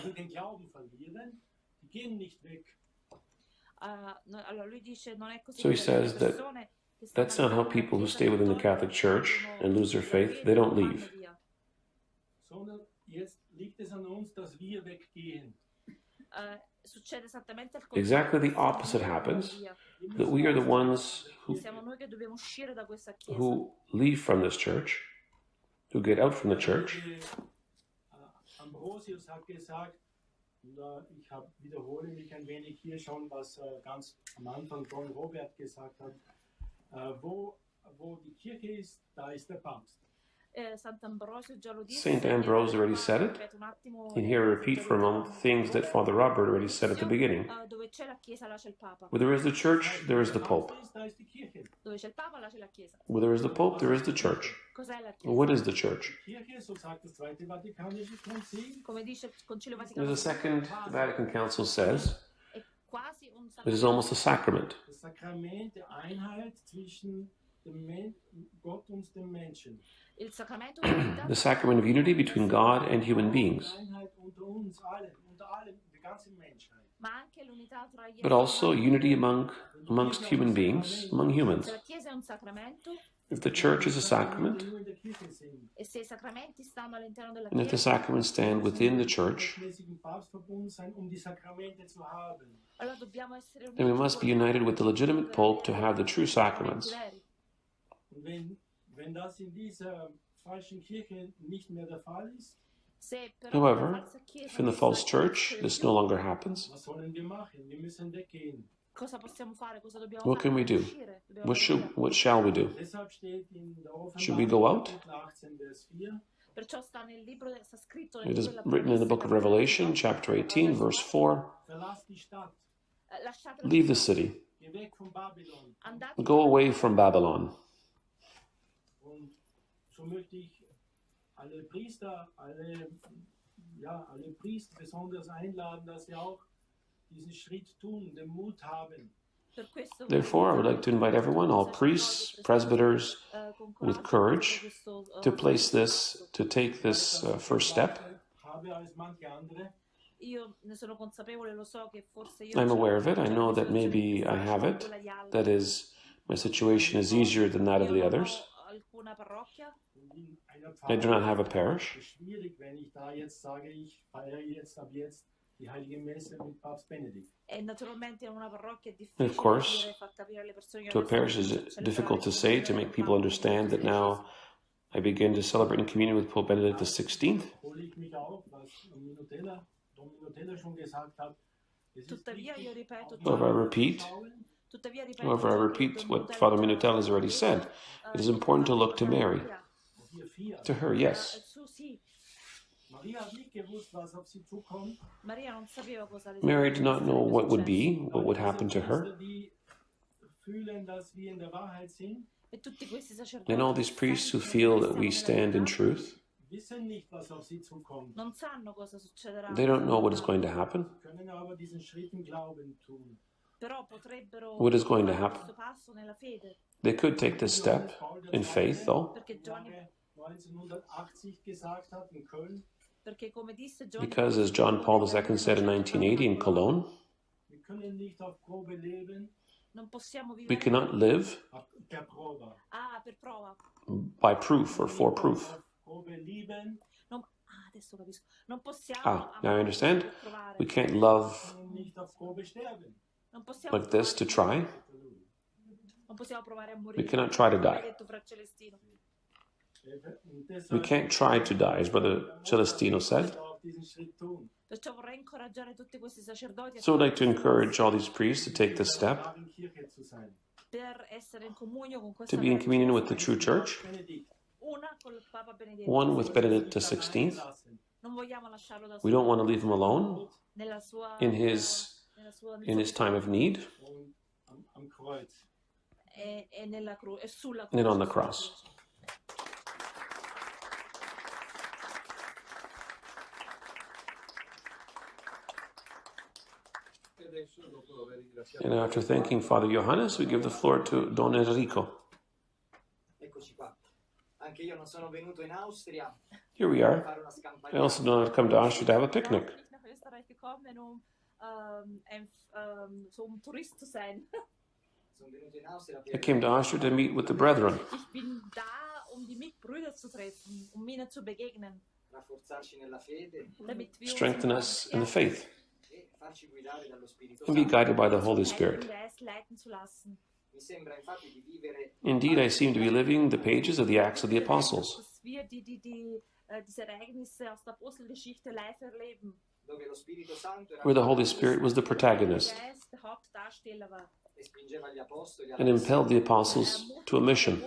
und den Glauben verlieren, die gehen nicht weg. So he says that that's not how people who stay within the Catholic Church and lose their faith, they don't leave. Sondern jetzt liegt es an uns, dass wir weggehen. Exactly the opposite happens, that we are the ones who leave from this church, who get out from the church. Ambrosius hat gesagt, ich wiederhole mich ein wenig hier schon, was ganz am Anfang Don Robert gesagt hat, wo die Kirche ist, da ist der Papst. St. Ambrose already said it, and here I repeat for a moment things that Father Robert already said at the beginning. Where there is the church, there is the Pope. Where there is the Pope, there is the church. What is the church? As the Second Vatican Council says, it is almost a sacrament. Das Sakrament der Einheit zwischen Gott und dem Menschen. The sacrament of unity between God and human beings, but also unity amongst human beings, among humans. If the church is a sacrament, and if the sacraments stand within the church, then we must be united with the legitimate Pope to have the true sacraments. Wenn das in dieser falschen Kirche nicht mehr der Fall ist, However, if in the false church this no longer happens, was sollen wir machen? Wir müssen weggehen. what can we do? What shall we do? Deshalb steht in der Should we go out? Offenbarung 18, Vers 4, It is written in the book of Revelation, chapter 18, verse 4, verlass die Stadt, leave the city, geh weg von Babylon. go away from Babylon. Und so möchte ich alle Priester, alle Priester besonders einladen, dass sie auch diesen Schritt tun, den Mut haben. Therefore, I would like to invite everyone, all priests, presbyters, with courage, to take this first step. Habe als manche andere, I'm aware of it. I know that maybe I have it. That is, my situation is easier than that of the others. und in einer I do Pfarrei not have a parish. ist es schwierig, wenn ich da jetzt sage, ich feiere jetzt ab jetzt die Heilige Messe mit Papst Benedikt. And of course, to a parish it's difficult to say, to make people understand that now I begin to celebrate in communion with Pope Benedict XVI. Hole ich mich auf, was Dom Minutella schon gesagt hat. Es ist wichtig, However, I repeat what Father Minutella has already said. It is important to look to Mary. auf ihr Fiat. To her, yes. Maria hat nicht gewusst, was auf sie zukommt. Mary did not know what would be, what would happen to her. Die fühlen, dass wir in der Wahrheit sind, And all these priests who feel that we stand in truth, wissen nicht, was auf sie zukommt, they don't know what is going to happen. können aber diesen Schritt im Glauben tun. What is going to happen? They could take this step in faith, though, because as John Paul II said in 1980 in Cologne, we cannot live by proof or for proof. Now I understand. We can't love like this to try. We cannot try to die. We can't try to die, as Brother Celestino said. So I'd like to encourage all these priests to take this step, to be in communion with the true church, one with Benedict XVI. We don't want to leave him alone in his time of need and on the cross. And after thanking Father Johannes, we give the floor to Don Enrico. Here we are. I also did not come to Austria to have a picnic. I came to Austria to meet with the brethren, strengthen us in the faith, and be guided by the Holy Spirit. Indeed, I seem to be living the pages of the Acts of the Apostles, where the Holy Spirit was the protagonist and impelled the apostles to a mission.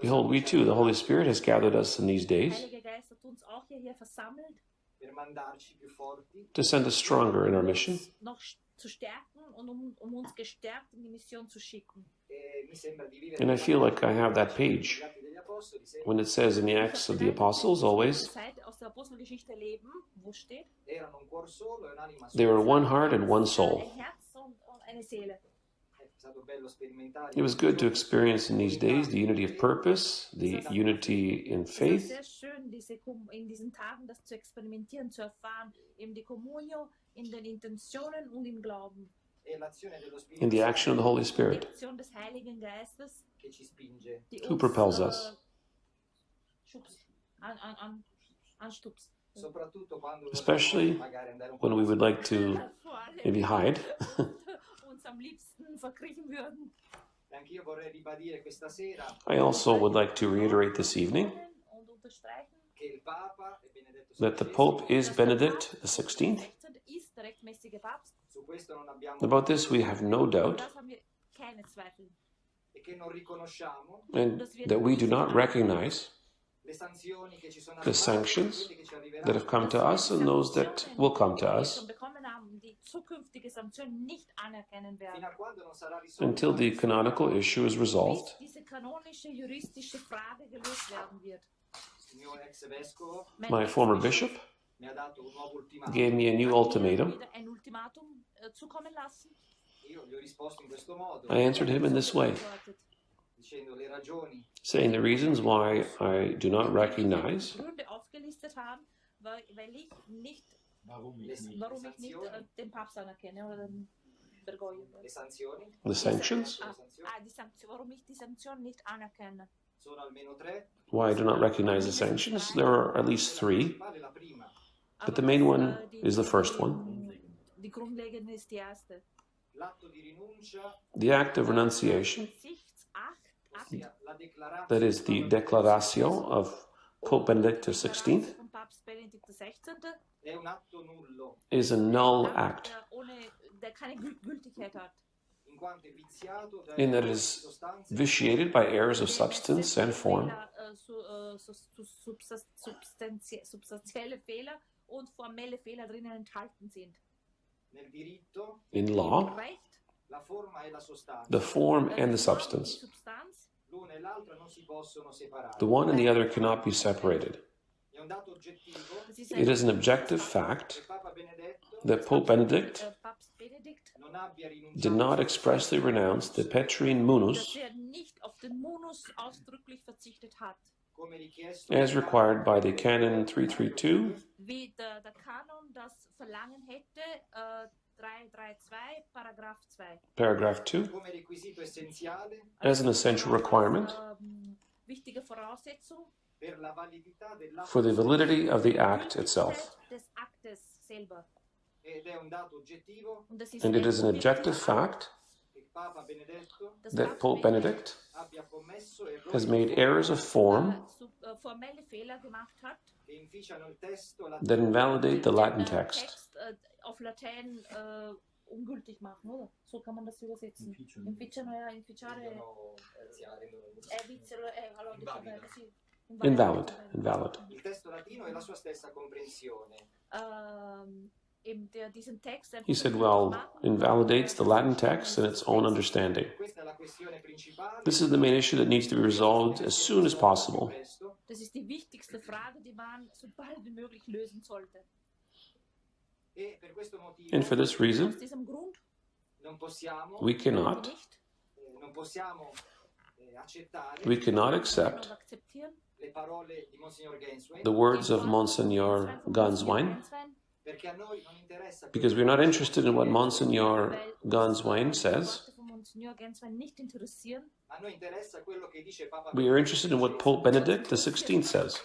Behold, we too, the Holy Spirit has gathered us in these days to send us stronger in our mission. And I feel like I have that page when it says in the Acts of the Apostles always, they were one heart and one soul. It was good to experience in these days the unity of purpose, the unity in faith, in the action of the Holy Spirit, who propels us. Especially when we would like to maybe hide. I also would like to reiterate this evening that the Pope is Benedict XVI. About this we have no doubt, and that we do not recognize the sanctions that have come to us and those that will come to us until the canonical issue is resolved. My former bishop gave me a new ultimatum. I answered him in this way, saying the reasons why I do not recognize the sanctions, why I do not recognize the sanctions. There are at least three, but the main one is the first one. The act of renunciation, that is the Declaratio of Pope Benedict XVI, is a null act, in that it is vitiated by errors of substance and form, in law, the form and the substance. The one and the other cannot be separated. It is an objective fact that Pope Benedict did not expressly renounce the Petrine Munus as required by the Canon 332, wie der Kanon das verlangen hätte, 332, paragraph 2, as an essential requirement wichtige Voraussetzung for the validity of the act itself. des Aktes selber. And it is an objective fact that Pope Benedict has made errors of form Formelle Fehler gemacht hat, that invalidate the Latin text. Auf Latein ungültig machen, oder? So kann man das übersetzen. Invalid. Il testo latino è la sua stessa comprensione. He said, well, invalidates the Latin text and its own understanding. This is the main issue that needs to be resolved as soon as possible. Das ist die wichtigste Frage, die man so bald wie möglich lösen sollte. And for this reason, Aus diesem Grund we cannot accept the words of Monsignor 𝐥'𝐬𝐲𝐚, because we're not interested in what Monsignor 𝐥'𝐬𝐲𝐚 says. We are interested in what Pope Benedict XVI says.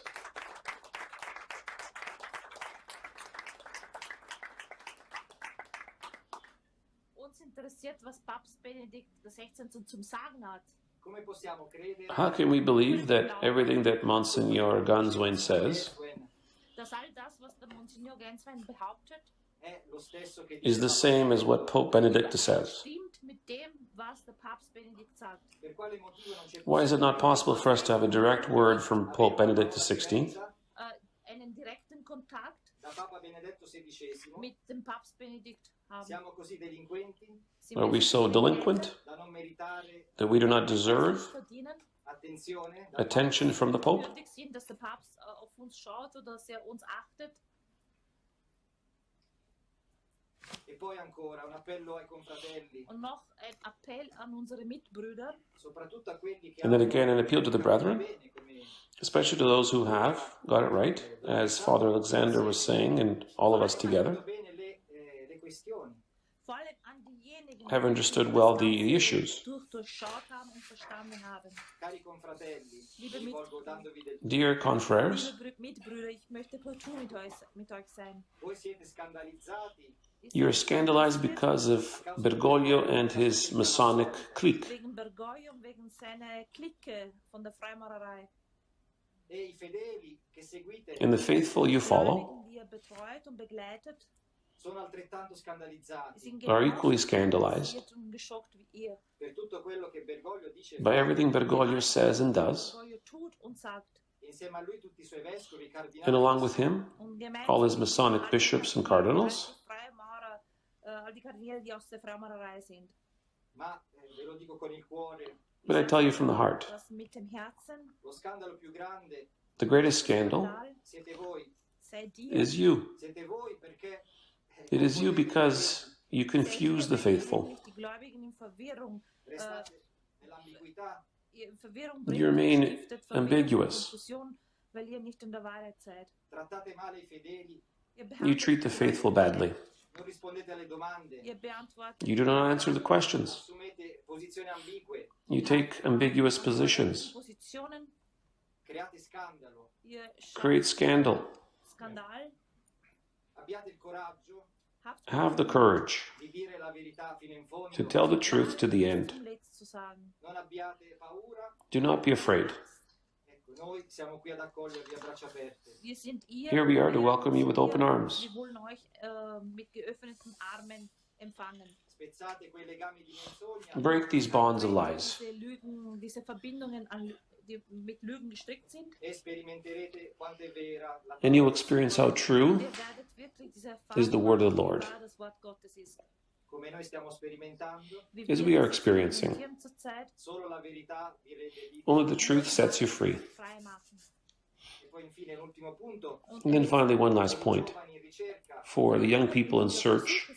Uns interessiert, was Papst Benedikt XVI zum Sagen hat. How can we believe that everything that Monsignor 𝐥'𝐬𝐲𝐚 says Dass all das, was der Monsignor 𝐥'𝐬𝐻 behauptet, is the same as what Pope Benedict says? stimmt mit dem, was der Papst Benedikt sagt. Why is it not possible for us to have a direct word from Pope Benedict XVI? Einen direkten Kontakt mit dem Papst Benedikt haben. Are we so delinquent that we do not deserve attention from the Pope? Würdig sind, dass der Papst auf uns schaut oder dass uns achtet. Und noch ein Appell an unsere Mitbrüder. And then again, an appeal to the brethren, especially to those who have got it right, as Father Alexander was saying, and all of us together Vor allem an diejenigen, have understood well the issues. durchschaut haben und verstanden haben. Dear confreres, Liebe Mitbrüder, ich möchte partout mit euch sein. you are scandalized because of Bergoglio and his Masonic clique. Wegen Bergoglio und wegen seiner Clique von der Freimaurerei. And the faithful you follow Die betreut und begleitet, sind are equally scandalized und geschockt wie ihr. by everything Bergoglio says and does, Bergoglio tut und sagt. and along with him, Und all his Masonic bishops and cardinals. Freimaurer, all die Kardinäle, die aus der Freimaurerei sind. But I tell you from the heart, Das mit dem Herzen, the greatest scandal seid ihr. is you. It is you because you confuse the faithful. Die Gläubigen in Verwirrung, Verwirrung You remain stiftet Verwirrung, ambiguous. Konfusion, weil ihr nicht in der Wahrheit seid. Ihr You treat the faithful badly. Ihr beantwortet You do not answer the questions. You take ambiguous positions, Positionen, ihr create scandal. Skandal, Have the courage to tell the truth to the end. zum Letzt zu sagen. Do not be afraid. Wir sind ihr, Here we are to welcome you with open arms. Wir wollen euch mit geöffneten Armen empfangen. Break these bonds of lies, Diese Lügen, diese Verbindungen, die mit Lügen gestrickt sind, and you will experience how true ihr werdet wirklich diese is the word of the Lord, Erfahrung, das Wort Gottes ist. Wie as wir we are es experiencing. experimentieren zurzeit, Only the truth sets you free. frei machen. And then finally, one last point. For the young people in search,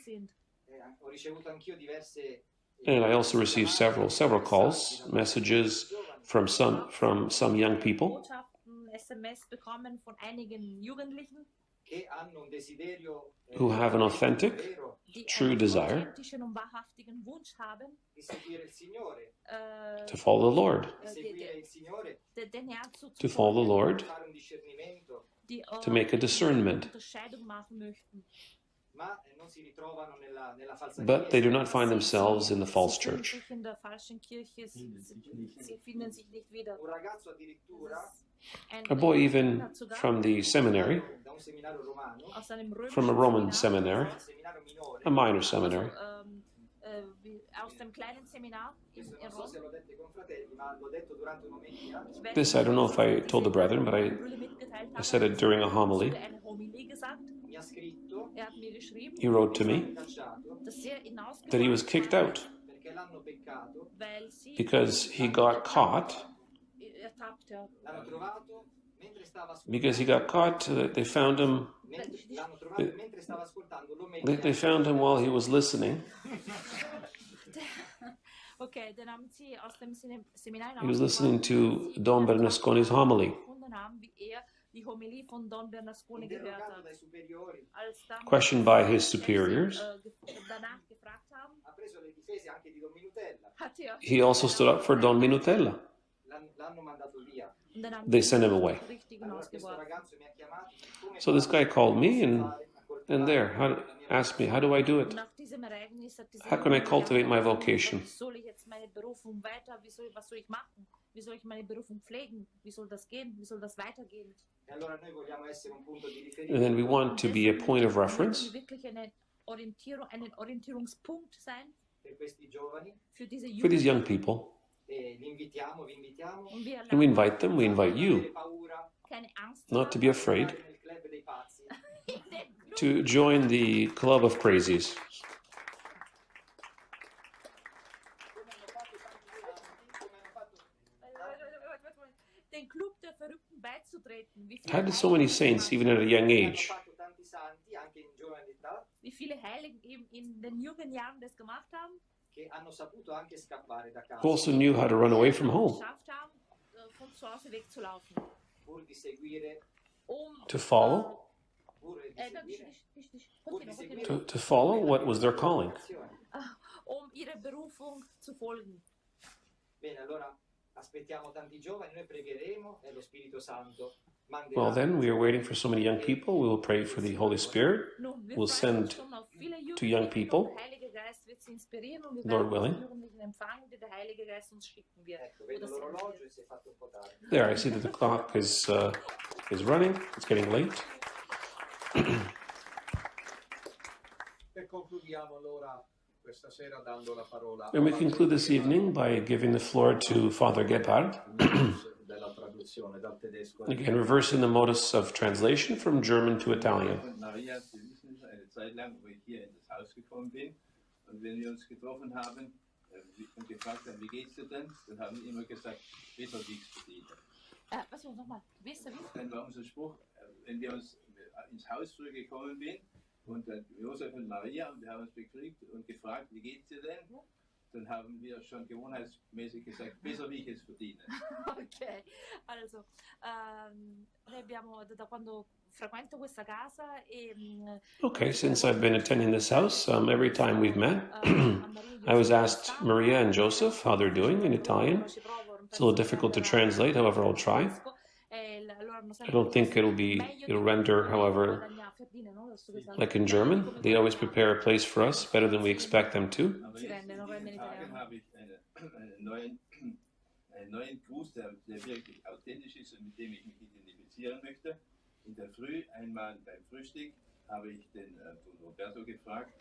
and I also received several calls, messages from some young people SMS bekommen von einigen Jugendlichen, who have an authentic, true desire authentischen und wahrhaftigen Wunsch haben, to follow the Lord, den Herrn to follow the Lord, die to make a discernment. Unterscheidung machen möchten. But they do not find themselves in the false church. Sie in der falschen Kirche, sie finden sich nicht wieder. A boy even from the seminary, Aus einem from a Roman seminary, a minor seminary, aus dem kleinen Seminar in Rom. this I don't know if I told the brethren, but I said it during a homily. He wrote to me that he was kicked out because he got caught. Because he got caught, they found him. They found him while he was listening. Okay, dann haben sie aus dem Seminar He was listening to Don Bernasconi's homily. Die Homilie von Don Bernasconi gehört hat. Als dann Questioned by his superiors, danach gefragt haben, he also stood up for Don Minutella. They sent him away. So this guy called me and asked me, how do I do it? How can I cultivate my vocation? Wie soll ich meine Berufung pflegen? Wie soll das gehen? Wie soll das weitergehen? And then we want to be a point of reference Wirklich einen Orientierungspunkt sein für diese for these young people. And we invite them, we invite you, keine Angst not to be afraid, to join the club of crazies. den Club der Verrückten beizutreten. How did so many saints, even at a young age, wie viele Heiligen eben in den jungen Jahren das gemacht haben, who also knew how to run away from home, geschafft haben, von zu Hause wegzulaufen. to follow, to follow what was their calling. Ihrer Berufung zu folgen. Well, then, we are waiting for so many young people. We will pray for the Holy Spirit. We'll send to young people, Lord willing. There, I see that the clock is running. It's getting late. And we conclude this evening by giving the floor to Father Gebhard. Again, reversing the modus of translation from German to Italian. Was nochmal? Dann war unser Spruch, wenn wir uns ins Haus früh gekommen bin und Josef und Maria und wir haben uns bekriegt und gefragt, wie geht's dir denn? Dann haben wir schon gewohnheitsmäßig gesagt, besser wie ich es verdiene. Ok, also noi abbiamo da quando frequento questa casa e Okay, since I've been attending this house, every time we've met, I was asked Maria and Joseph how they're doing in Italian. It's a little difficult to translate, however, I'll try. I don't think it'll render, however, like in German. They always prepare a place for us better than we expect them to. Habe ich einen neuen Gruß, der wirklich authentisch ist und mit dem ich mich identifizieren möchte. In der Früh, einmal beim Frühstück, habe ich den Roberto gefragt,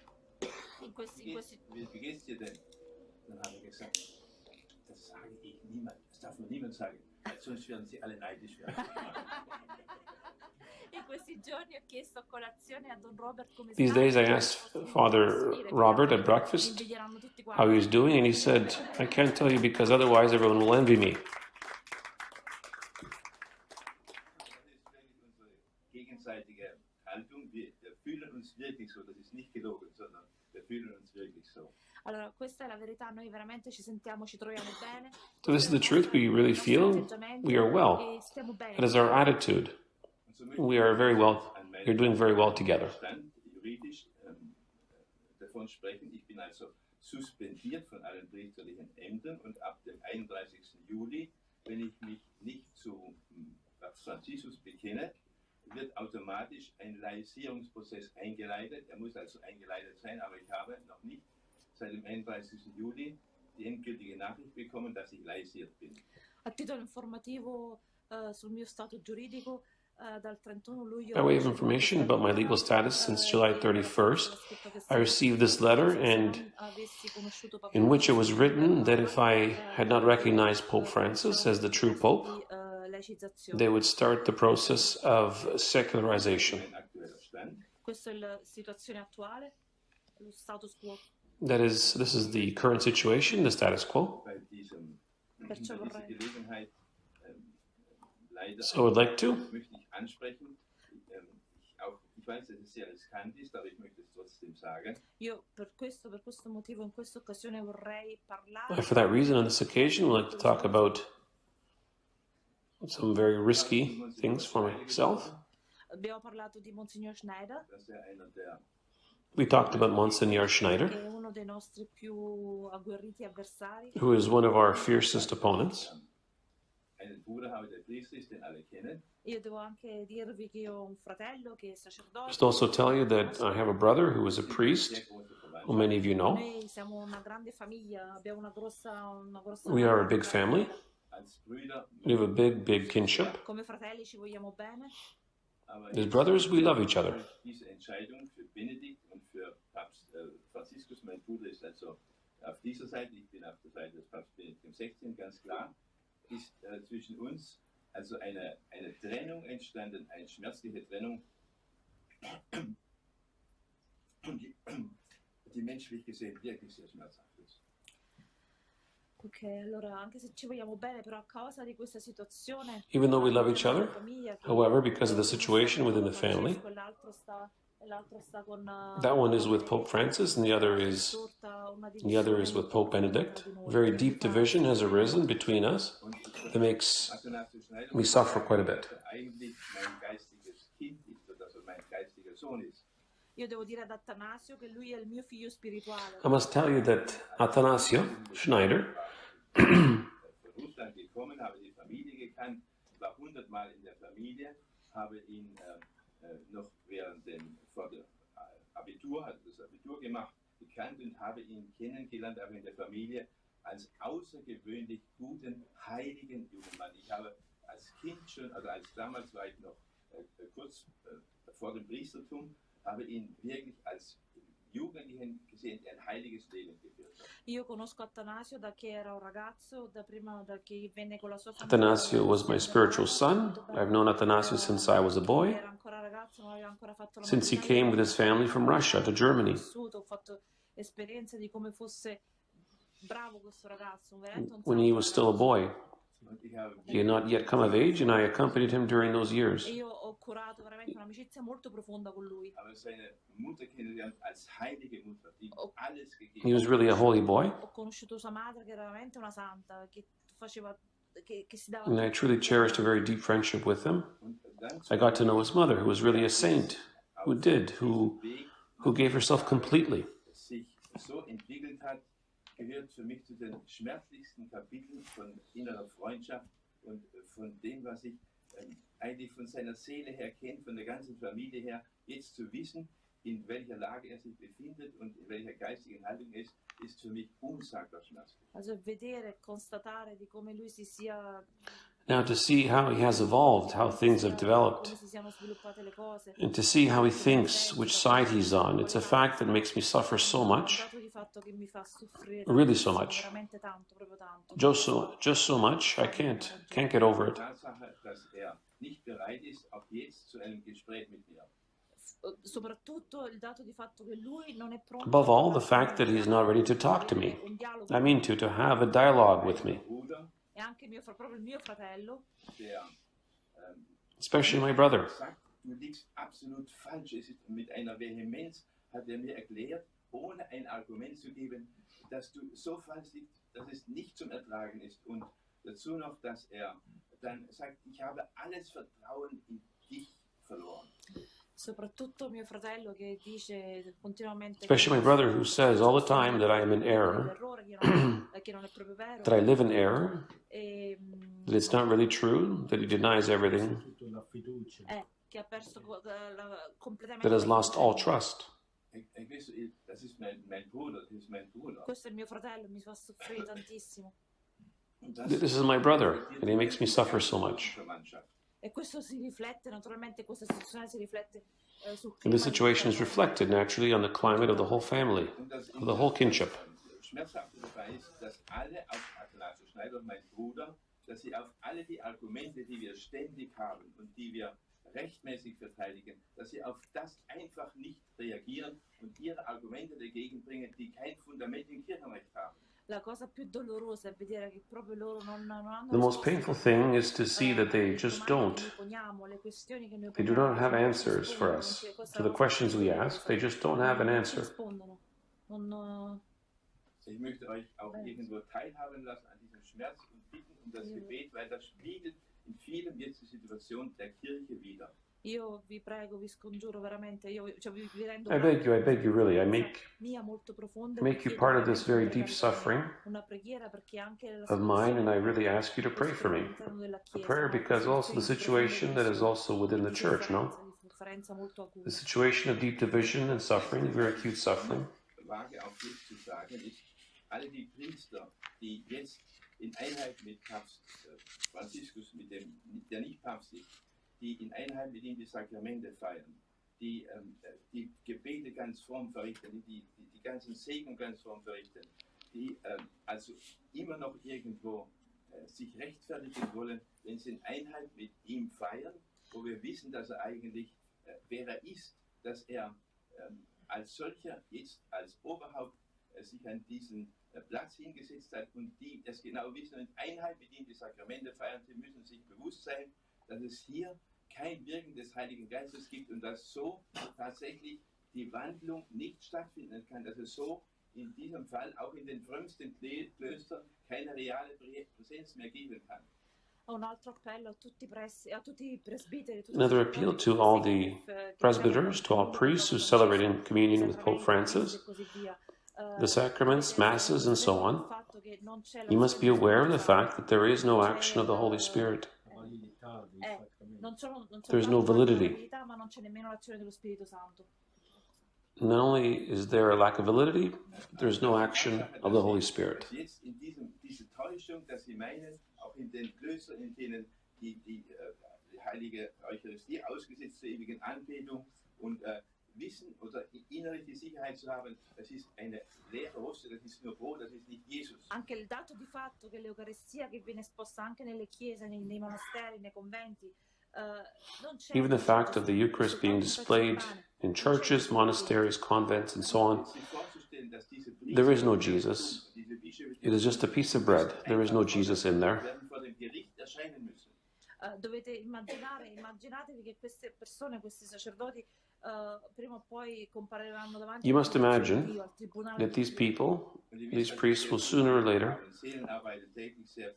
wie geht's dir denn? Dann hat er gesagt, das sage ich niemand, das darf man niemand sagen, sonst werden sie alle neidisch werden. These days I asked Father Robert at breakfast how he was doing, and he said, I can't tell you because otherwise everyone will envy me. verità noi veramente ci sentiamo, ci troviamo bene. So this is the truth. We really feel we are well. E stiamo bene. That is our attitude. We are very well. We're doing very well together. Juridisch davon sprechen. Ich bin also suspendiert von allen priesterlichen Ämtern und ab dem 31. Juli, wenn ich mich nicht zu Papst Franziskus bekenne, wird automatisch ein Laisierungsprozess eingeleitet. Er muss also eingeleitet sein, aber ich habe noch nicht seit dem 31. Juli die endgültige Nachricht bekommen, dass ich laisiert bin. A titolo informativo sul mio stato giuridico, dal 31 luglio. By way of information about my legal status, since July 31st, I received this letter, and in which it was written that if I had not recognized Pope Francis as the true Pope, they would start the process of secularization. Questa è la situazione attuale, lo status quo. This is the current situation, the status quo. Perciò vorrei. So I would like to. Io per questo motivo, in questa occasione vorrei parlare. For that reason, on this occasion, we'd like to talk about some very risky things for myself. Abbiamo parlato di Monsignor Schneider. We talked about Monsignor Schneider, Che è uno dei nostri più agguerriti avversari. who is one of our fiercest opponents. Io devo anche dirvi che io ho un fratello che è sacerdote. Just also tell you that I have a brother who is a priest, who many of you know. Noi siamo una grande famiglia, abbiamo una grossa We are a big family. We have a big kinship. Come fratelli ci vogliamo bene. As brothers, we love each other. Diese Entscheidung für Benedikt und für Papst Franziskus, mein Bruder ist also auf dieser Seite, ich bin auf der Seite des Papst Benedikt XVI, ganz klar, ist zwischen uns also eine Trennung entstanden, eine schmerzliche Trennung, die menschlich gesehen wirklich sehr schmerzhaft ist. Ok, allora anche se ci vogliamo bene, però a causa di questa situazione, Even though we love each other, however, because of the situation within the family, l'altro sta con that one is with Pope Francis and the other is with Pope Benedict. Very deep division has arisen between us that makes me suffer quite a bit. Eigentlich mein geistiges Kind ist, also mein geistiger Sohn ist. Io devo dire ad Attanasio che lui è il mio figlio spirituale. I must tell you that Attanasio Schneider Von Russland gekommen, habe die Familie gekannt, war 100-mal in der Familie, habe ihn noch vor dem Abitur, hat das Abitur gemacht, gekannt und habe ihn kennengelernt, auch in der Familie, als außergewöhnlich guten, heiligen jungen Mann. Ich habe als Kind schon, also damals war ich noch kurz vor dem Priestertum, habe ihn wirklich als Jugendlichen gesehen, der ein heiliges Leben geführt hat. Io conosco Attanasio da che era un ragazzo, da prima da che venne con la sua famiglia. Attanasio was my spiritual son. I've known Attanasio since I was a boy, Era ancora ragazzo, non aveva ancora fatto la since he came with his family from Russia to Germany. Ho fatto esperienze di come fosse bravo questo ragazzo, veramente un When he was still a boy, Und ich habe he had not yet come of age, and I accompanied him during those years. E io ho curato veramente un'amicizia molto profonda con lui. seine Mutter kennengelernt als heilige Mutter, die alles gegeben He was really a holy boy, Ho conosciuto sua madre che era veramente una santa, che faceva che si dava and I truly cherished a very deep friendship with him. und dann I got to know his mother, who was really a saint, who gave herself completely. sich so entwickelt hat, gehört für mich zu den schmerzlichsten Kapiteln von innerer Freundschaft und von dem, was ich eigentlich von seiner Seele her kennt, von der ganzen Familie her, jetzt zu wissen, in welcher Lage er sich befindet und in welcher geistigen Haltung er ist für mich unsagbar schmerzlich. Also vedere, constatare di come lui si sia Now, to see how he has evolved, how things have developed, come si siano sviluppate le cose. and to see how he thinks, which side he's on, it's a fact that makes me suffer so much, Un dato di fatto che mi fa soffrire really so much. veramente tanto, proprio tanto. Just so much, I can't get over Die it. Tatsache, dass er nicht bereit ist, auch jetzt zu einem Gespräch mit mir. Soprattutto il dato di fatto che lui non è pronto Above all, the fact that he's not ready to talk to me. un dialogo. I mean, to have a dialogue with me, Bruder, E anche proprio il mio fratello, der especially my brother. sagt, du liegst absolut falsch. Es ist mit einer Vehemenz, hat er mir erklärt, ohne ein Argument zu geben, dass du so falsch liegst, dass es nicht zum Ertragen ist. Und dazu noch, dass dann sagt, ich habe alles Vertrauen in dich verloren. Soprattutto mio fratello che dice continuamente, Especially my brother, who says all the time that I am in error, that I live in error, that it's not really true, that he denies everything, that has lost all trust. Questo è mio fratello, mi fa soffrire tantissimo. This is my brother, and he makes me suffer so much. E questo si riflette, naturalmente questa situazione si riflette sul And this situation is reflected naturally on the climate of the whole family, of the whole kinship. Schmerzhaft dabei ist, dass alle, also Schneider und mein Bruder, dass sie auf alle die Argumente, die wir ständig haben und die wir rechtmäßig verteidigen, dass sie auf das einfach nicht reagieren und ihre Argumente dagegen bringen, die kein Fundament im Kirchenrecht haben. La cosa più dolorosa è vedere che proprio loro non hanno The most painful thing is to see that they just don't. They do not have answers for us. To the questions we ask, they just don't have an answer. Ich möchte euch auch irgendwo teilhaben lassen an diesem Schmerz und bitten um das Gebet, weil das spiegelt in vielem jetzt die Situation der Kirche wider. Io vi prego, vi scongiuro veramente, vi rendo I beg you really, I make you part of this very deep suffering of mine, and I really ask you to pray for me. A prayer because also the situation that is also within the church, no? The situation of deep division and suffering, very acute suffering. Wage auch jetzt zu sagen, ist, alle die Priester, die jetzt in Einheit mit Papst Franziskus, mit dem, der nicht Papst ist, die in Einheit mit ihm die Sakramente feiern, die die Gebete ganz fromm verrichten, die ganzen Segen ganz fromm verrichten, die also immer noch irgendwo sich rechtfertigen wollen, wenn sie in Einheit mit ihm feiern, wo wir wissen, dass er eigentlich, wer er ist, dass er als solcher jetzt als Oberhaupt sich an diesen Platz hingesetzt hat und die das genau wissen und in Einheit mit ihm die Sakramente feiern, sie müssen sich bewusst sein, dass es hier kein Wirken des Heiligen Geistes gibt und dass so tatsächlich die Wandlung nicht stattfinden kann, dass es so in diesem Fall auch in den frömmsten Klöstern keine reale Präsenz mehr geben kann. Another appeal to all the presbyters, to all priests who celebrate in communion with Pope Francis, the sacraments, masses, and so on. You must be aware of the fact that there is no action of the Holy Spirit. There's no validity. Not only is there a lack of validity, there's no action of the Holy Spirit. Diese Täuschung, dass sie meinen, auch in den Klöstern, in denen die heilige Eucharistie ausgesetzt zur ewigen Anbetung und wissen oder innerlich die Sicherheit zu haben, das ist eine leere Hostie, das ist nur Brot, das ist nicht Jesus. Anche il dato di fatto che l'Eucaristia che viene esposta anche nelle chiese, nei monasteri, nei conventi, even the fact of the Eucharist being displayed in churches, monasteries, convents, and so on, there is no Jesus. It is just a piece of bread. There is no Jesus in there. Dovete immaginatevi che queste persone, questi sacerdoti, prima o poi compareranno davanti. You must imagine that these people, these priests, will sooner or later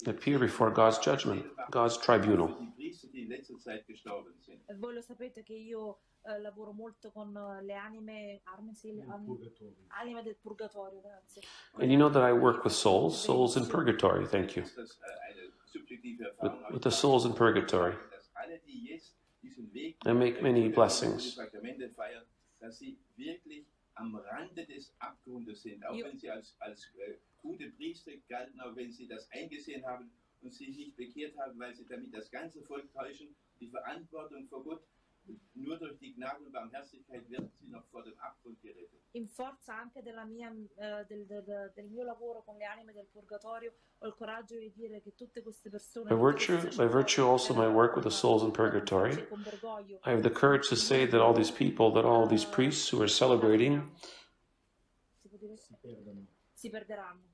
appear before God's judgment, God's tribunal. Voi lo sapete che io lavoro molto con le anime del purgatorio, grazie. And you know that I work with souls in purgatory, thank you. With the souls in purgatory. I make many blessings. Dass sie wirklich am Rande des Abgrundes sind, auch wenn sie als gute Priester galten, auch wenn sie das eingesehen haben und sich nicht bekehrt haben, weil sie damit das ganze Volk täuschen, die Verantwortung vor Gott. Nur durch die Gnade und Barmherzigkeit werden sie noch vor dem Abgrund gerettet. In forza anche del mio lavoro con le anime del purgatorio, ho il coraggio di dire che tutte queste persone, by virtue also my work with the souls in purgatory, I have the courage to say that all these people, that all these priests who are celebrating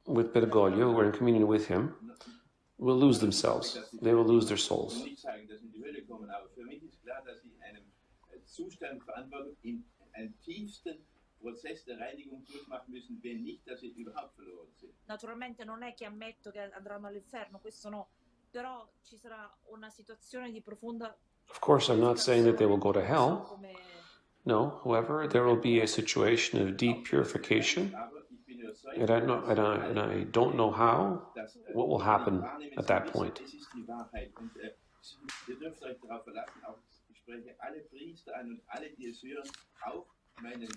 with Bergoglio, who are in communion with him, will lose themselves. They will lose their souls. Zustand Verantwortung in einem tiefsten Prozess der Reinigung durchmachen müssen, wenn nicht, dass sie überhaupt verloren sind. Naturalmente non è che ammetto che andranno all'inferno, questo no, però ci sarà una situazione di profonda. Of course, I'm not saying that they will go to hell. No, however, there will be a situation of deep purification, and I don't know how, what will happen at that point. Ihr dürft euch darauf verlassen, auch ich spreche alle Priester an und alle, die es hören, auch meinen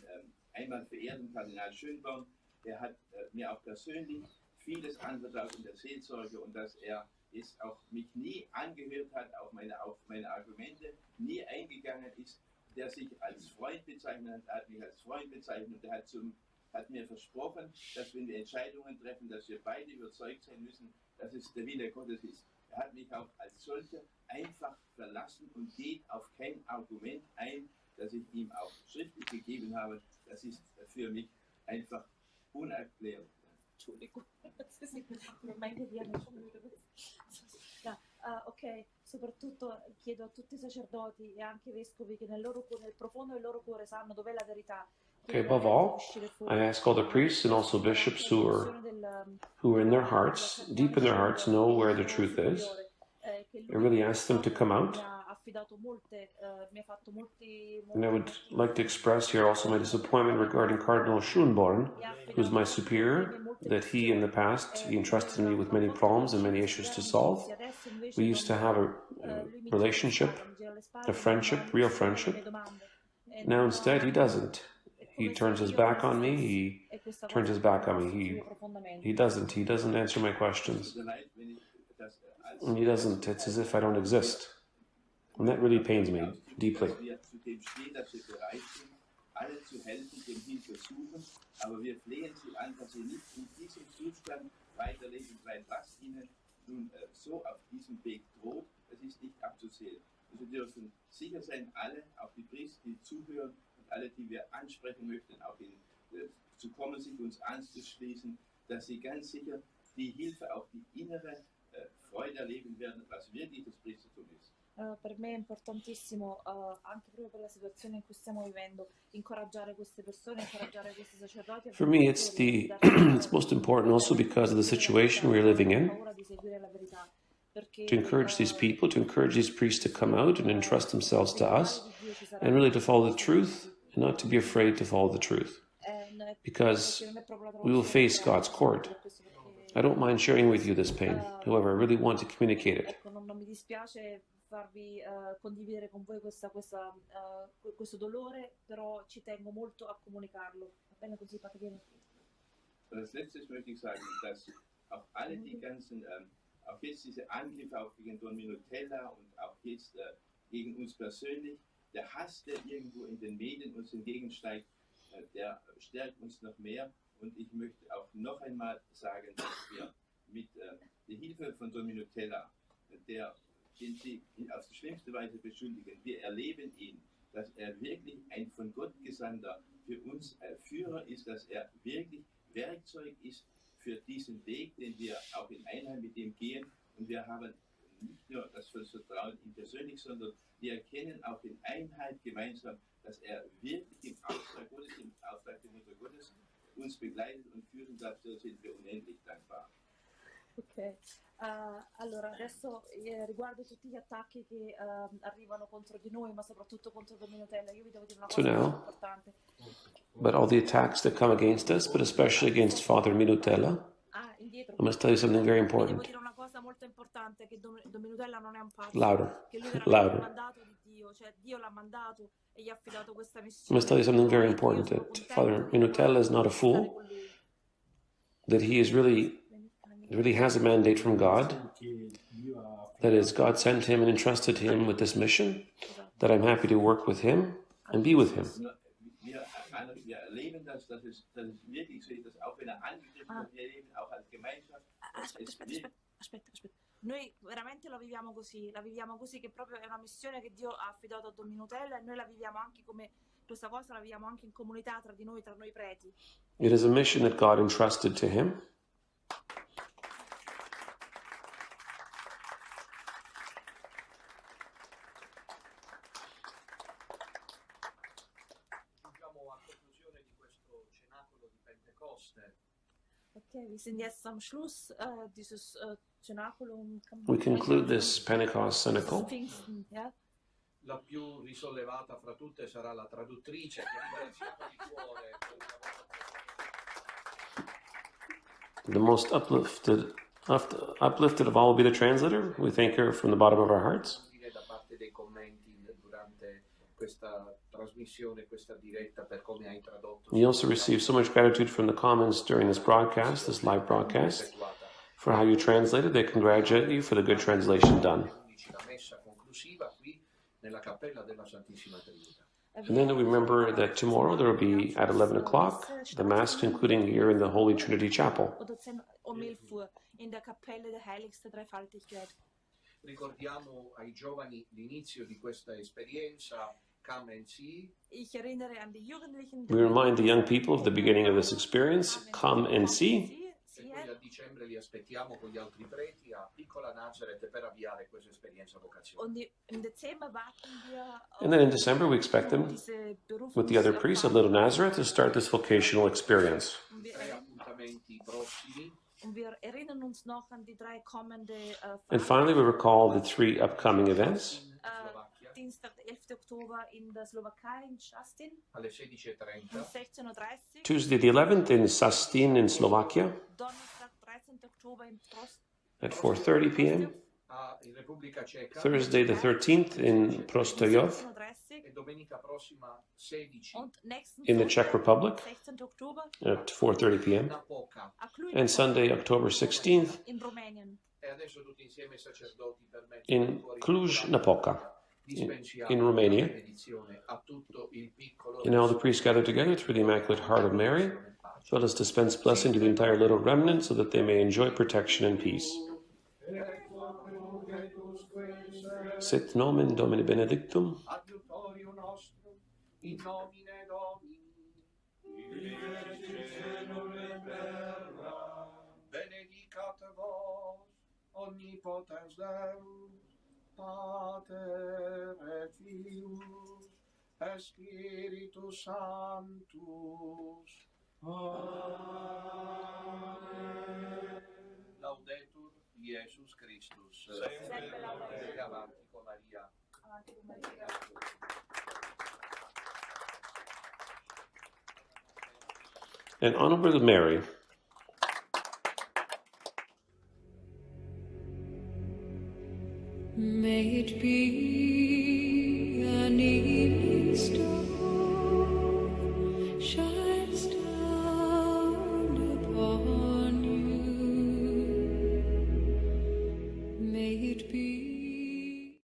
einmal verehrten Kardinal Schönborn. Er hat mir auch persönlich vieles anvertraut in der Seelsorge und dass er es auch mich nie angehört hat, auf meine Argumente nie eingegangen ist, der sich als Freund bezeichnet hat, mich als Freund bezeichnet und er hat mir versprochen, dass wenn wir Entscheidungen treffen, dass wir beide überzeugt sein müssen, dass es der Wille Gottes ist. Er hat mich auch als solcher einfach verlassen und geht auf kein Argument ein, das ich ihm auch schriftlich gegeben habe. Das ist für mich einfach unerklärlich. Entschuldigung, ok, soprattutto chiedo a tutti i sacerdoti e anche i vescovi che nel profondo del loro cuore sanno dov'è la verità. Okay, above all, I ask all the priests and also bishops who are in their hearts, deep in their hearts, know where the truth is. I really ask them to come out. And I would like to express here also my disappointment regarding Cardinal Schönborn, who is my superior, that he in the past, he entrusted me with many problems and many issues to solve. We used to have a relationship, a friendship, real friendship. Now instead he doesn't. He turns his back on me, he turns his back on me, he doesn't answer my questions. And he doesn't, it's as if I don't exist. And that really pains me deeply. Alle zu helfen, dem Hilfe suchen, aber wir flehen Sie an, dass Sie nicht in diesem Zustand weiterleben, weil was Ihnen nun so auf diesem Weg droht, das ist nicht abzusehen. Und Sie dürfen sicher sein, alle, auch die Priester, die zuhören und alle, die wir ansprechen möchten, auch zu kommen, sich uns anzuschließen, dass Sie ganz sicher die Hilfe, auch die innere Freude erleben werden, was wirklich das Priestertum ist. Per me è importantissimo, anche proprio per la situazione in cui stiamo vivendo, incoraggiare queste persone, incoraggiare questi sacerdoti. For me, it's most important also because of the situation we're living in, to encourage these people, to encourage these priests to come out and entrust themselves to us, and really to follow the truth, and not to be afraid to follow the truth, because we will face God's court. I don't mind sharing with you this pain, however, I really want to communicate it. Farvi condividere con voi questo dolore, però ci tengo molto a comunicarlo. Va bene così, Pater? Als letztes möchte ich sagen, dass auch alle die ganzen, auch jetzt diese Angriffe auch gegen Don Minutella und auch jetzt gegen uns persönlich, der Hass, der irgendwo in den Medien uns entgegensteigt, der stärkt uns noch mehr. Und ich möchte auch noch einmal sagen, dass wir mit der Hilfe von Don Minutella, den Sie auf die schlimmste Weise beschuldigen, wir erleben ihn, dass er wirklich ein von Gott gesandter, für uns Führer ist, dass er wirklich Werkzeug ist für diesen Weg, den wir auch in Einheit mit ihm gehen. Und wir haben nicht nur das Vertrauen in persönlich, sondern wir erkennen auch in Einheit gemeinsam, dass er wirklich im Auftrag Gottes, im Auftrag der Mutter Gottes uns begleitet und führen. Dafür sind wir unendlich dankbar. Ok, allora adesso riguardo tutti gli attacchi che arrivano contro di noi, ma soprattutto contro Minutella, io vi devo dire una cosa molto importante. But all the attacks that come against us, but especially against Father Minutella, I must tell you something very important. Devo dire una cosa molto importante, che Don Minutella non è un pazzo, Louder, che lui era louder. mandato di Dio, cioè Dio l'ha mandato e gli ha affidato questa I missione. must tell you something very important, that Father Minutella is not a fool, that he is really has a mandate from God, that is, God sent him and entrusted him with this mission, that I'm happy to work with him and be with him. Wir erleben dass es wirklich so ist, dass auch wenn angegriffen wird, wir leben auch als Gemeinschaft. Aspetta. Noi veramente la viviamo così, che proprio è una missione che Dio ha affidato a Don Minutella e noi la viviamo anche come questa cosa, la viviamo anche in comunità tra noi preti. It is a mission that God entrusted to him. Diciamo a conclusione di questo Okay, wir sind jetzt am Schluss dieses Cenaculum. We conclude this Pentecost Cenacle. Pfingsten, ja. La più risollevata fra tutte sarà la traduttrice, che ringraziamo di cuore per il lavoro. The most uplifted of all will be the translator. We thank her from the bottom of our hearts. Da parte dei commenti durante questa trasmissione, questa diretta, per come hai tradotto. You also receive so much gratitude from the comments during this broadcast, this live broadcast, for how you translated. They congratulate you for the good translation done. La messa conclusiva qui nella cappella della Santissima Trinità. And then we remember that tomorrow there will be at 11 o'clock the Mass concluding here in the Holy Trinity Chapel. In der Kapelle der Heiligsten Dreifaltigkeit. Ricordiamo ai giovani l'inizio di questa esperienza 𝐷𝐚𝐿. Ich erinnere an die Jugendlichen. We remind the young people of the beginning of this experience. Come and see. E poi a dicembre li aspettiamo con gli altri preti a Piccola Nazareth per avviare questa esperienza vocazionale. And then in December we expect them with the other priests at Little Nazareth to start this vocational experience. And finally we recall the 3 upcoming events. Dienstag, 11. Oktober in der Slowakei in Šaštín. Alle 16:30. Um 16:30. Tuesday the 11th in Šaštín in Slovakia. Donnerstag, 13. Oktober in Trost. At 4:30 p.m. In Repubblica Ceca. Thursday the 13th in Prostojov. E domenica prossima 16. In the Czech Republic. 16. Oktober. At 4:30 p.m. And Sunday, October 16th. In Rumänien. E adesso tutti insieme sacerdoti in Cluj-Napoca, in Romania. And all the priests gather together through the Immaculate Heart of Mary. So let us dispense blessing to the entire little remnant so that they may enjoy protection and peace. Sit nomen Domini benedictum. In nomine Domini. Benedicat vos omnipotens Deus, Pater et Filius et Spiritus Sanctus. Amen. Laudetur Iesus Christus. Sempre laudetur. Avanti con Maria. Avanti con Maria. And Honorable Mary. May it be